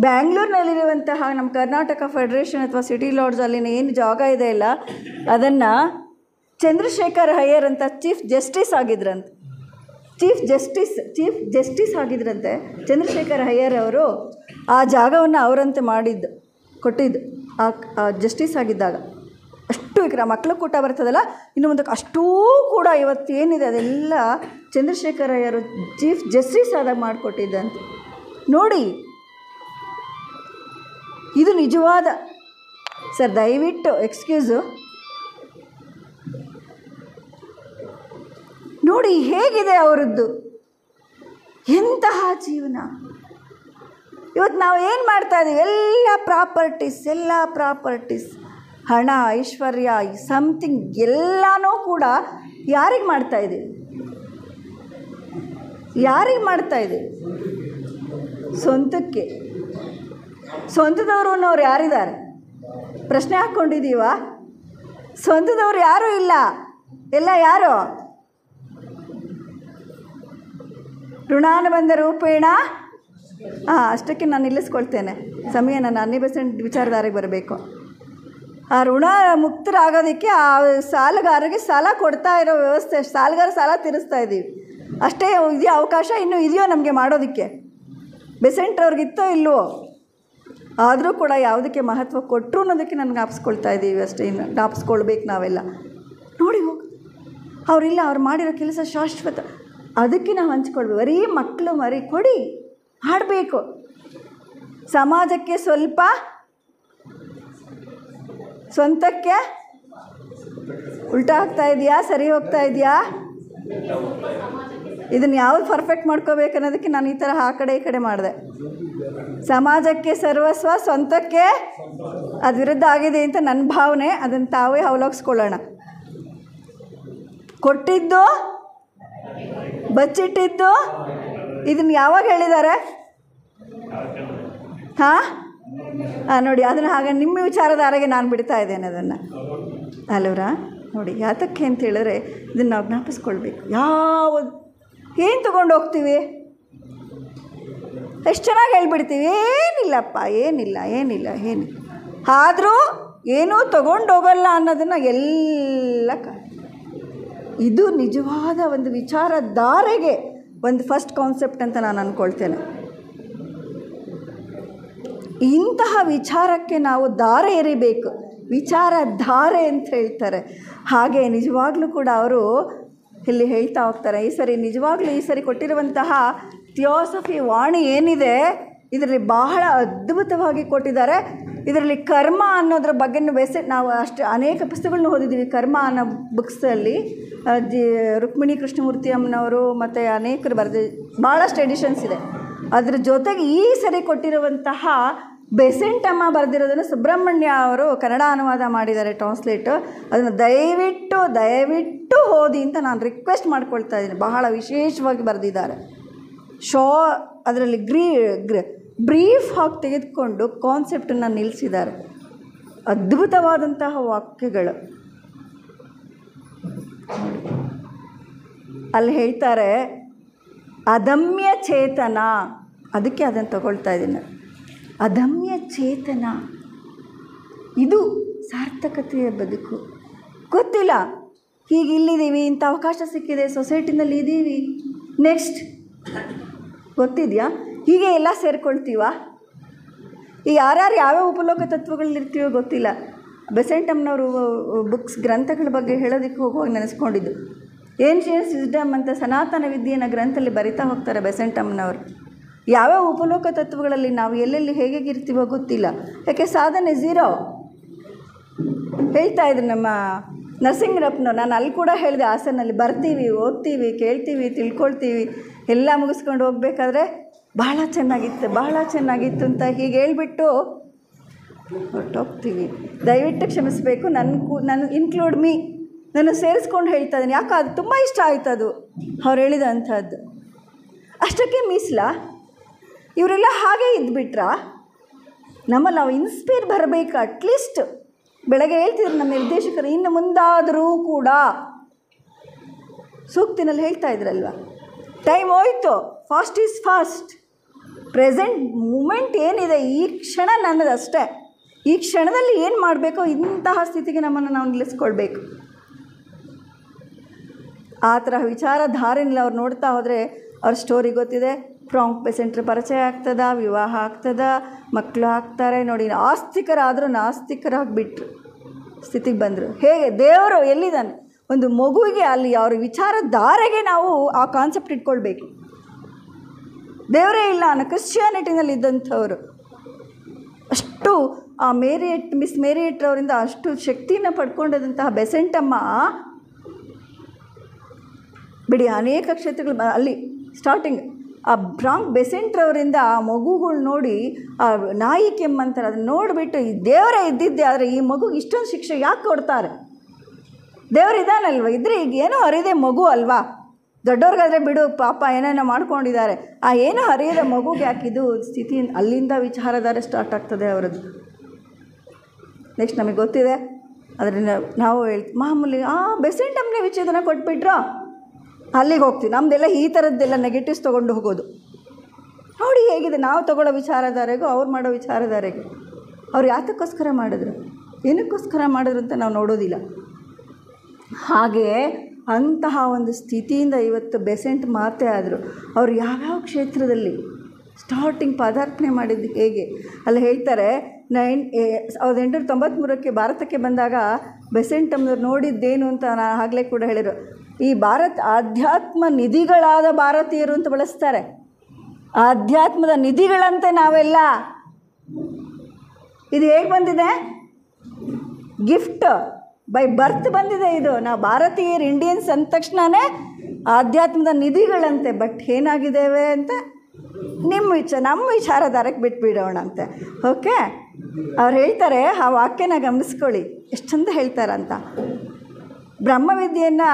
ಬ್ಯಾಂಗ್ಳೂರಿನಲ್ಲಿರುವಂತಹ ನಮ್ಮ ಕರ್ನಾಟಕ ಫೆಡರೇಷನ್ ಅಥವಾ ಸಿಟಿ ಲಾಡ್ಜ್ ಅಲ್ಲಿನ ಏನು ಜಾಗ ಇದೆ ಇಲ್ಲ, ಅದನ್ನು ಚಂದ್ರಶೇಖರ್ ಅಯ್ಯರ್ ಅಂತ ಚೀಫ್ ಜಸ್ಟಿಸ್ ಆಗಿದ್ರಂತೆ. ಚಂದ್ರಶೇಖರ್ ಅಯ್ಯರ್ ಅವರು ಆ ಜಾಗವನ್ನು ಅವರಂತೆ ಕೊಟ್ಟಿದ್ದು ಆ ಜಸ್ಟಿಸ್ ಆಗಿದ್ದಾಗ. ಅಷ್ಟು ಎಕರೆ ಮಕ್ಕಳು ಕೂಟ ಬರ್ತದಲ್ಲ, ಇನ್ನು ಮುಂದಕ್ಕೆ ಅಷ್ಟೂ ಕೂಡ ಇವತ್ತೇನಿದೆ ಅದೆಲ್ಲ ಚಂದ್ರಶೇಖರ್ ಅಯ್ಯರು ಚೀಫ್ ಜಸ್ಟಿಸ್ ಆದಾಗ ಮಾಡಿಕೊಟ್ಟಿದ್ದಂತೆ. ನೋಡಿ, ಇದು ನಿಜವಾದ ಸರ್, ದಯವಿಟ್ಟು ಎಕ್ಸ್ಕ್ಯೂಸು. ನೋಡಿ ಹೇಗಿದೆ ಅವರದ್ದು, ಎಂತಹ ಜೀವನ. ಇವತ್ತು ನಾವು ಏನು ಮಾಡ್ತಾಯಿದ್ದೀವಿ? ಎಲ್ಲ ಪ್ರಾಪರ್ಟೀಸ್, ಹಣ, ಐಶ್ವರ್ಯ, ಸಮಥಿಂಗ್ ಎಲ್ಲನೂ ಕೂಡ ಯಾರಿಗೆ ಮಾಡ್ತಾಯಿದ್ದೀವಿ? ಸ್ವಂತಕ್ಕೆ. ಸ್ವಂತದವರು ಅನ್ನೋರು ಯಾರಿದ್ದಾರೆ? ಪ್ರಶ್ನೆ ಹಾಕ್ಕೊಂಡಿದ್ದೀವ? ಸ್ವಂತದವ್ರು ಯಾರೂ ಇಲ್ಲ. ಎಲ್ಲ ಯಾರು? ಋಣಾನುಬಂಧ ರೂಪೇಣ. ಅಷ್ಟಕ್ಕೆ ನಾನು ನಿಲ್ಲಿಸ್ಕೊಳ್ತೇನೆ. ಸಮಯ ನಾನು 100% ವಿಚಾರಧಾರೆಗೆ ಬರಬೇಕು. ಆ ಋಣ ಮುಕ್ತರಾಗೋದಕ್ಕೆ ಆ ಸಾಲಗಾರರಿಗೆ ಸಾಲ ಕೊಡ್ತಾ ಇರೋ ವ್ಯವಸ್ಥೆ, ಸಾಲಗಾರ ಸಾಲ ತೀರಿಸ್ತಾ ಇದ್ದೀವಿ. ಅಷ್ಟೇ ಇದೆಯಾ ಅವಕಾಶ, ಇನ್ನೂ ಇದೆಯೋ ನಮಗೆ ಮಾಡೋದಕ್ಕೆ? ಬೆಸೆಂಟ್ ಅವ್ರಿಗಿತ್ತೋ ಇಲ್ವೋ? ಆದರೂ ಕೂಡ ಯಾವುದಕ್ಕೆ ಮಹತ್ವ ಕೊಟ್ಟರು ಅನ್ನೋದಕ್ಕೆ ನಾನು ಜ್ಞಾಪಿಸ್ಕೊಳ್ತಾ ಇದ್ದೀವಿ ಅಷ್ಟೇ. ಇನ್ನು ಜ್ಞಾಪಿಸ್ಕೊಳ್ಬೇಕು ನಾವೆಲ್ಲ. ನೋಡಿ ಹೋಗಿ ಅವರಿಲ್ಲ, ಅವ್ರು ಮಾಡಿರೋ ಕೆಲಸ ಶಾಶ್ವತ, ಅದಕ್ಕೆ ನಾವು ಹಂಚ್ಕೊಳ್ಬೇಕು. ಬರೀ ಮಕ್ಕಳು ಮರಿ ಕೊಡಿ, ಹಾಡಬೇಕು. ಸಮಾಜಕ್ಕೆ ಸ್ವಲ್ಪ, ಸ್ವಂತಕ್ಕೆ ಉಲ್ಟಾ ಹೋಗ್ತಾ ಇದೆಯಾ, ಸರಿ ಹೋಗ್ತಾ ಇದೆಯಾ? ಇದನ್ನು ಯಾವ್ದು ಪರ್ಫೆಕ್ಟ್ ಮಾಡ್ಕೋಬೇಕು ಅನ್ನೋದಕ್ಕೆ ನಾನು ಈ ಥರ ಆ ಕಡೆ ಈ ಕಡೆ ಮಾಡಿದೆ. ಸಮಾಜಕ್ಕೆ ಸರ್ವಸ್ವ, ಸ್ವಂತಕ್ಕೆ ಅದು ವಿರುದ್ಧ ಆಗಿದೆ ಅಂತ ನನ್ನ ಭಾವನೆ. ಅದನ್ನು ತಾವೇ ಅವಲೋಕಿಸ್ಕೊಳ್ಳೋಣ. ಕೊಟ್ಟಿದ್ದು ಬಚ್ಚಿಟ್ಟಿದ್ದು ಇದನ್ನು ಯಾವಾಗ ಹೇಳಿದ್ದಾರೆ? ಹಾಂ ನೋಡಿ, ಅದನ್ನು ಹಾಗೆ ನಿಮ್ಮ ವಿಚಾರಧಾರೆಗೆ ನಾನು ಬಿಡ್ತಾ ಇದ್ದೇನೆ ಅದನ್ನು ಅಲ್ವರಾ? ನೋಡಿ ಯಾತಕ್ಕೆ ಅಂತ ಹೇಳಿದ್ರೆ ಇದನ್ನು ನಾವು ಜ್ಞಾಪಿಸ್ಕೊಳ್ಬೇಕು. ಯಾವುದು ಏನು ತೊಗೊಂಡು ಹೋಗ್ತೀವಿ? ಎಷ್ಟು ಚೆನ್ನಾಗಿ ಹೇಳ್ಬಿಡ್ತೀವಿ, ಏನಿಲ್ಲಪ್ಪ, ಏನಿಲ್ಲ. ಆದರೂ ಏನೂ ತೊಗೊಂಡೋಗಲ್ಲ ಅನ್ನೋದನ್ನು ಎಲ್ಲ ಇದು ನಿಜವಾದ ಒಂದು ವಿಚಾರಧಾರೆಗೆ ಒಂದು ಫಸ್ಟ್ ಕಾನ್ಸೆಪ್ಟ್ ಅಂತ ನಾನು ಅಂದ್ಕೊಳ್ತೇನೆ. ಇಂತಹ ವಿಚಾರಕ್ಕೆ ನಾವು ದಾರೆ ಎರಿಬೇಕು, ವಿಚಾರಧಾರೆ ಅಂತ ಹೇಳ್ತಾರೆ. ಹಾಗೆ ನಿಜವಾಗ್ಲೂ ಕೂಡ ಅವರು ಇಲ್ಲಿ ಹೇಳ್ತಾ ಹೋಗ್ತಾರೆ. ಈ ಸರಿ ಕೊಟ್ಟಿರುವಂತಹ ಥಿಯೋಸಫಿ ವಾಣಿ ಏನಿದೆ, ಇದರಲ್ಲಿ ಬಹಳ ಅದ್ಭುತವಾಗಿ ಕೊಟ್ಟಿದ್ದಾರೆ. ಇದರಲ್ಲಿ ಕರ್ಮ ಅನ್ನೋದ್ರ ಬಗ್ಗೆ ನಾವು ಅಷ್ಟು ಅನೇಕ ಪುಸ್ತಕಗಳನ್ನ ಓದಿದ್ದೀವಿ. ಕರ್ಮ ಅನ್ನೋ ಬುಕ್ಸಲ್ಲಿ ರುಕ್ಮಿಣಿ ಕೃಷ್ಣಮೂರ್ತಿ ಅಮ್ಮನವರು ಮತ್ತು ಅನೇಕರು ಭಾಳಷ್ಟು ಎಡಿಷನ್ಸ್ ಇದೆ. ಅದ್ರ ಜೊತೆಗೆ ಈ ಸರಿ ಕೊಟ್ಟಿರುವಂತಹ ಬೆಸೆಂಟ್ ಅಮ್ಮ ಬರೆದಿರೋದನ್ನು ಸುಬ್ರಹ್ಮಣ್ಯ ಅವರು ಕನ್ನಡ ಅನುವಾದ ಮಾಡಿದ್ದಾರೆ, ಟ್ರಾನ್ಸ್ಲೇಟು. ಅದನ್ನು ದಯವಿಟ್ಟು ಓದಿ ಅಂತ ನಾನು ರಿಕ್ವೆಸ್ಟ್ ಮಾಡ್ಕೊಳ್ತಾ ಇದ್ದೀನಿ. ಬಹಳ ವಿಶೇಷವಾಗಿ ಬರೆದಿದ್ದಾರೆ. ಅದರಲ್ಲಿ ಬ್ರೀಫ್ ಆಗಿ ತೆಗೆದುಕೊಂಡು ಕಾನ್ಸೆಪ್ಟನ್ನು ನಿಲ್ಲಿಸಿದ್ದಾರೆ. ಅದ್ಭುತವಾದಂತಹ ವಾಕ್ಯಗಳು ಅಲ್ಲಿ ಹೇಳ್ತಾರೆ. ಅದಮ್ಯ ಚೇತನ, ಅದಕ್ಕೆ ಅದನ್ನು ತಗೊಳ್ತಾ ಇದ್ದೀನಿ. ಅದಮ್ಯ ಚೇತನ, ಇದು ಸಾರ್ಥಕತೆಯ ಬದುಕು. ಗೊತ್ತಿಲ್ಲ, ಹೀಗೆ ಇಲ್ಲಿದ್ದೀವಿ, ಇಂಥ ಅವಕಾಶ ಸಿಕ್ಕಿದೆ, ಸೊಸೈಟಿನಲ್ಲಿ ಇದ್ದೀವಿ, ನೆಕ್ಸ್ಟ್ ಗೊತ್ತಿದೆಯಾ? ಹೀಗೆ ಎಲ್ಲ ಸೇರ್ಕೊಳ್ತೀವ? ಈ ಯಾರ್ಯಾರು ಯಾವ್ಯಾವ ಉಪಲೋಕ ತತ್ವಗಳಲ್ಲಿರ್ತೀವೋ ಗೊತ್ತಿಲ್ಲ. ಬೆಸೆಂಟ್ ಅಮ್ಮನವರು ಬುಕ್ಸ್ ಗ್ರಂಥಗಳ ಬಗ್ಗೆ ಹೇಳೋದಕ್ಕೆ ಹೋಗುವಾಗ ನೆನೆಸ್ಕೊಂಡಿದ್ದು. ಏನ್ಷಿಯನ್ಸ್ ವಿಸ್ಡಮ್ ಅಂತ ಸನಾತನ ವಿದ್ಯೆಯನ್ನು ಗ್ರಂಥದಲ್ಲಿ ಬರಿತಾ ಹೋಗ್ತಾರೆ ಬೆಸೆಂಟ್ ಅಮ್ಮನವರು. ಯಾವ್ಯಾವ ಉಪಲೋಕ ತತ್ವಗಳಲ್ಲಿ ನಾವು ಎಲ್ಲೆಲ್ಲಿ ಹೇಗಿರ್ತೀವೋ ಗೊತ್ತಿಲ್ಲ. ಯಾಕೆ ಸಾಧನೆ ಝೀರೋ. ಹೇಳ್ತಾ ಇದ್ರು ನಮ್ಮ ನರಸಿಂಗರಪ್ಪನವ್ರು. ನಾನು ಅಲ್ಲಿ ಕೂಡ ಹೇಳಿದೆ, ಹಾಸನಲ್ಲಿ ಬರ್ತೀವಿ, ಓದ್ತೀವಿ, ಕೇಳ್ತೀವಿ, ತಿಳ್ಕೊಳ್ತೀವಿ, ಎಲ್ಲ ಮುಗಿಸ್ಕೊಂಡು ಹೋಗ್ಬೇಕಾದ್ರೆ ಭಾಳ ಚೆನ್ನಾಗಿತ್ತು ಅಂತ ಹೀಗೆ ಹೇಳ್ಬಿಟ್ಟು ಹೊರಟೋಗ್ತೀವಿ. ದಯವಿಟ್ಟು ಕ್ಷಮಿಸಬೇಕು, ನನ್ನ ಇನ್ಕ್ಲೂಡ್ ಮೀ, ನಾನು ಸೇರಿಸ್ಕೊಂಡು ಹೇಳ್ತಾ ಇದ್ದೀನಿ. ಯಾಕೆ ಅದು ತುಂಬ ಇಷ್ಟ ಆಯ್ತು ಅದು ಅವ್ರು ಹೇಳಿದ ಅಂಥದ್ದು. ಅಷ್ಟಕ್ಕೆ ಮೀಸಲ ಇವರೆಲ್ಲ ಹಾಗೆ ಇದ್ಬಿಟ್ರಾ? ನಮ್ಮಲ್ಲಿ ನಾವು ಇನ್ಸ್ಪೈರ್ ಬರಬೇಕು. ಅಟ್ಲೀಸ್ಟ್ ಬೆಳಗ್ಗೆ ಹೇಳ್ತಿದ್ರು ನಮ್ಮ ನಿರ್ದೇಶಕರು, ಇನ್ನು ಮುಂದಾದರೂ ಕೂಡ ಸೂಕ್ತಿನಲ್ಲಿ ಹೇಳ್ತಾ ಇದ್ರಲ್ವ, ಟೈಮ್ ಹೋಯ್ತು, fast is fast. Present moment ಏನಿದೆ, ಈ ಕ್ಷಣ ನನ್ನದಷ್ಟೇ. ಈ ಕ್ಷಣದಲ್ಲಿ ಏನು ಮಾಡಬೇಕೋ ಇಂತಹ ಸ್ಥಿತಿಗೆ ನಮ್ಮನ್ನು ನಾವು ನಿಲ್ಲಿಸ್ಕೊಳ್ಬೇಕು. ಆ ಥರ ವಿಚಾರಧಾರೆಯಲ್ಲಿ ಅವ್ರು ನೋಡ್ತಾ ಹೋದರೆ ಅವ್ರ ಸ್ಟೋರಿ ಗೊತ್ತಿದೆ. ಫ್ರಾಂಕ್ ಬೆಸೆಂಟ್ರ ಪರಿಚಯ ಆಗ್ತದ, ವಿವಾಹ ಆಗ್ತದ, ಮಕ್ಕಳು ಆಗ್ತಾರೆ. ನೋಡಿ, ಆಸ್ತಿಕರಾದರೂ ನಾಸ್ತಿಕರಾಗಿಬಿಟ್ರು ಸ್ಥಿತಿಗೆ ಬಂದರು. ಹೇಗೆ ದೇವರು ಎಲ್ಲಿದ್ದಾನೆ? ಒಂದು ಮಗುವಿಗೆ ಅಲ್ಲಿ ಅವ್ರ ವಿಚಾರಧಾರೆಗೆ ನಾವು ಆ ಕಾನ್ಸೆಪ್ಟ್ ಇಟ್ಕೊಳ್ಬೇಕು. ದೇವರೇ ಇಲ್ಲ ಅನ್ನೋ ಕ್ರಿಶ್ಚಿಯಾನಿಟಿನಲ್ಲಿ ಇದ್ದಂಥವ್ರು ಅಷ್ಟು ಆ ಮಿಸ್ ಮೇರಿಯಟ್ ಅವರಿಂದ ಅಷ್ಟು ಶಕ್ತಿನ ಪಡ್ಕೊಂಡಿದ್ದಂತಹ ಬೆಸೆಂಟಮ್ಮ ಬಿಡಿ ಅನೇಕ ಕ್ಷೇತ್ರಗಳು ಅಲ್ಲಿ ಸ್ಟಾರ್ಟಿಂಗ್ ಆ ಫ್ರಾಂಕ್ ಬೆಸೆಂಟ್ರವರಿಂದ ಆ ಮಗುಗಳು ನೋಡಿ ಆ ನಾಯಿ ಕೆಮ್ಮಂತಾರೆ, ಅದನ್ನು ನೋಡಿಬಿಟ್ಟು ಈ ದೇವರೇ ಇದ್ದಿದ್ದೆ, ಆದರೆ ಈ ಮಗುಗೆ ಇಷ್ಟೊಂದು ಶಿಕ್ಷೆ ಯಾಕೆ ಕೊಡ್ತಾರೆ? ದೇವರು ಇದ್ದಾನಲ್ವ, ಇದ್ರೆ ಈಗ ಏನೋ ಹರಿದೆ ಮಗು ಅಲ್ವಾ, ದೊಡ್ಡವ್ರಿಗಾದರೆ ಬಿಡು ಪಾಪ ಏನೇನೋ ಮಾಡ್ಕೊಂಡಿದ್ದಾರೆ, ಆ ಏನೋ ಹರಿಯದ ಮಗುಗೆ ಯಾಕಿದು ಸ್ಥಿತಿ? ಅಲ್ಲಿಂದ ವಿಚಾರಧಾರೆ ಸ್ಟಾರ್ಟ್ ಆಗ್ತದೆ ಅವರದ್ದು. ನೆಕ್ಸ್ಟ್ ನಮಗೆ ಗೊತ್ತಿದೆ, ಅದರಿಂದ ನಾವು ಹೇಳ್ತೀವಿ ಮಾಮೂಲಿ ಬೆಸೆಂಟಮ್ಮನೇ ವಿಚ್ಛೇದನ ಕೊಟ್ಬಿಟ್ರಾ ಅಲ್ಲಿಗೆ ಹೋಗ್ತೀವಿ. ನಮ್ಮದೆಲ್ಲ ಈ ಥರದ್ದೆಲ್ಲ ನೆಗೆಟಿವ್ಸ್ ತೊಗೊಂಡು ಹೋಗೋದು. ನೋಡಿ ಹೇಗಿದೆ ನಾವು ತೊಗೊಳ್ಳೋ ವಿಚಾರಧಾರೆಗೂ ಅವ್ರು ಮಾಡೋ ವಿಚಾರಧಾರೆಗೂ. ಅವ್ರು ಯಾತಕ್ಕೋಸ್ಕರ ಮಾಡಿದ್ರು, ಏನಕ್ಕೋಸ್ಕರ ಮಾಡಿದ್ರು ಅಂತ ನಾವು ನೋಡೋದಿಲ್ಲ. ಹಾಗೆಯೇ ಅಂತಹ ಒಂದು ಸ್ಥಿತಿಯಿಂದ ಇವತ್ತು ಬೆಸೆಂಟ್ ಮಾತೇ ಆದರು. ಅವರು ಯಾವ್ಯಾವ ಕ್ಷೇತ್ರದಲ್ಲಿ ಸ್ಟಾರ್ಟಿಂಗ್ ಪದಾರ್ಪಣೆ ಮಾಡಿದ್ದು ಹೇಗೆ ಅಲ್ಲಿ ಹೇಳ್ತಾರೆ. 1893ಕ್ಕೆ ಭಾರತಕ್ಕೆ ಬಂದಾಗ ಬೆಸೆಂಟ್ ಅಮ್ಮನವ್ರು ನೋಡಿದ್ದೇನು ಅಂತ ನಾನು ಆಗಲೇ ಕೂಡ ಹೇಳಿದರು. ಈ ಆಧ್ಯಾತ್ಮ ನಿಧಿಗಳಾದ ಭಾರತೀಯರು ಅಂತ ಬಳಸ್ತಾರೆ. ಆಧ್ಯಾತ್ಮದ ನಿಧಿಗಳಂತೆ ನಾವೆಲ್ಲ. ಇದು ಹೇಗೆ ಬಂದಿದೆ? ಗಿಫ್ಟ್ ಬೈ ಬರ್ತ್ ಬಂದಿದೆ ಇದು. ನಾವು ಭಾರತೀಯರು ಇಂಡಿಯನ್ಸ್ ಅಂದ ತಕ್ಷಣವೇ ಆಧ್ಯಾತ್ಮದ ನಿಧಿಗಳಂತೆ. ಬಟ್ ಏನಾಗಿದ್ದೇವೆ ಅಂತ ನಮ್ಮ ವಿಚಾರಧಾರಕ್ಕೆ ಬಿಟ್ಬಿಡೋಣ ಅಂತೆ. ಓಕೆ, ಅವ್ರು ಹೇಳ್ತಾರೆ, ಆ ವಾಕ್ಯನ ಗಮನಿಸ್ಕೊಳ್ಳಿ ಎಷ್ಟು ಚಂದ ಹೇಳ್ತಾರಂತ. ಬ್ರಹ್ಮವಿದ್ಯೆಯನ್ನು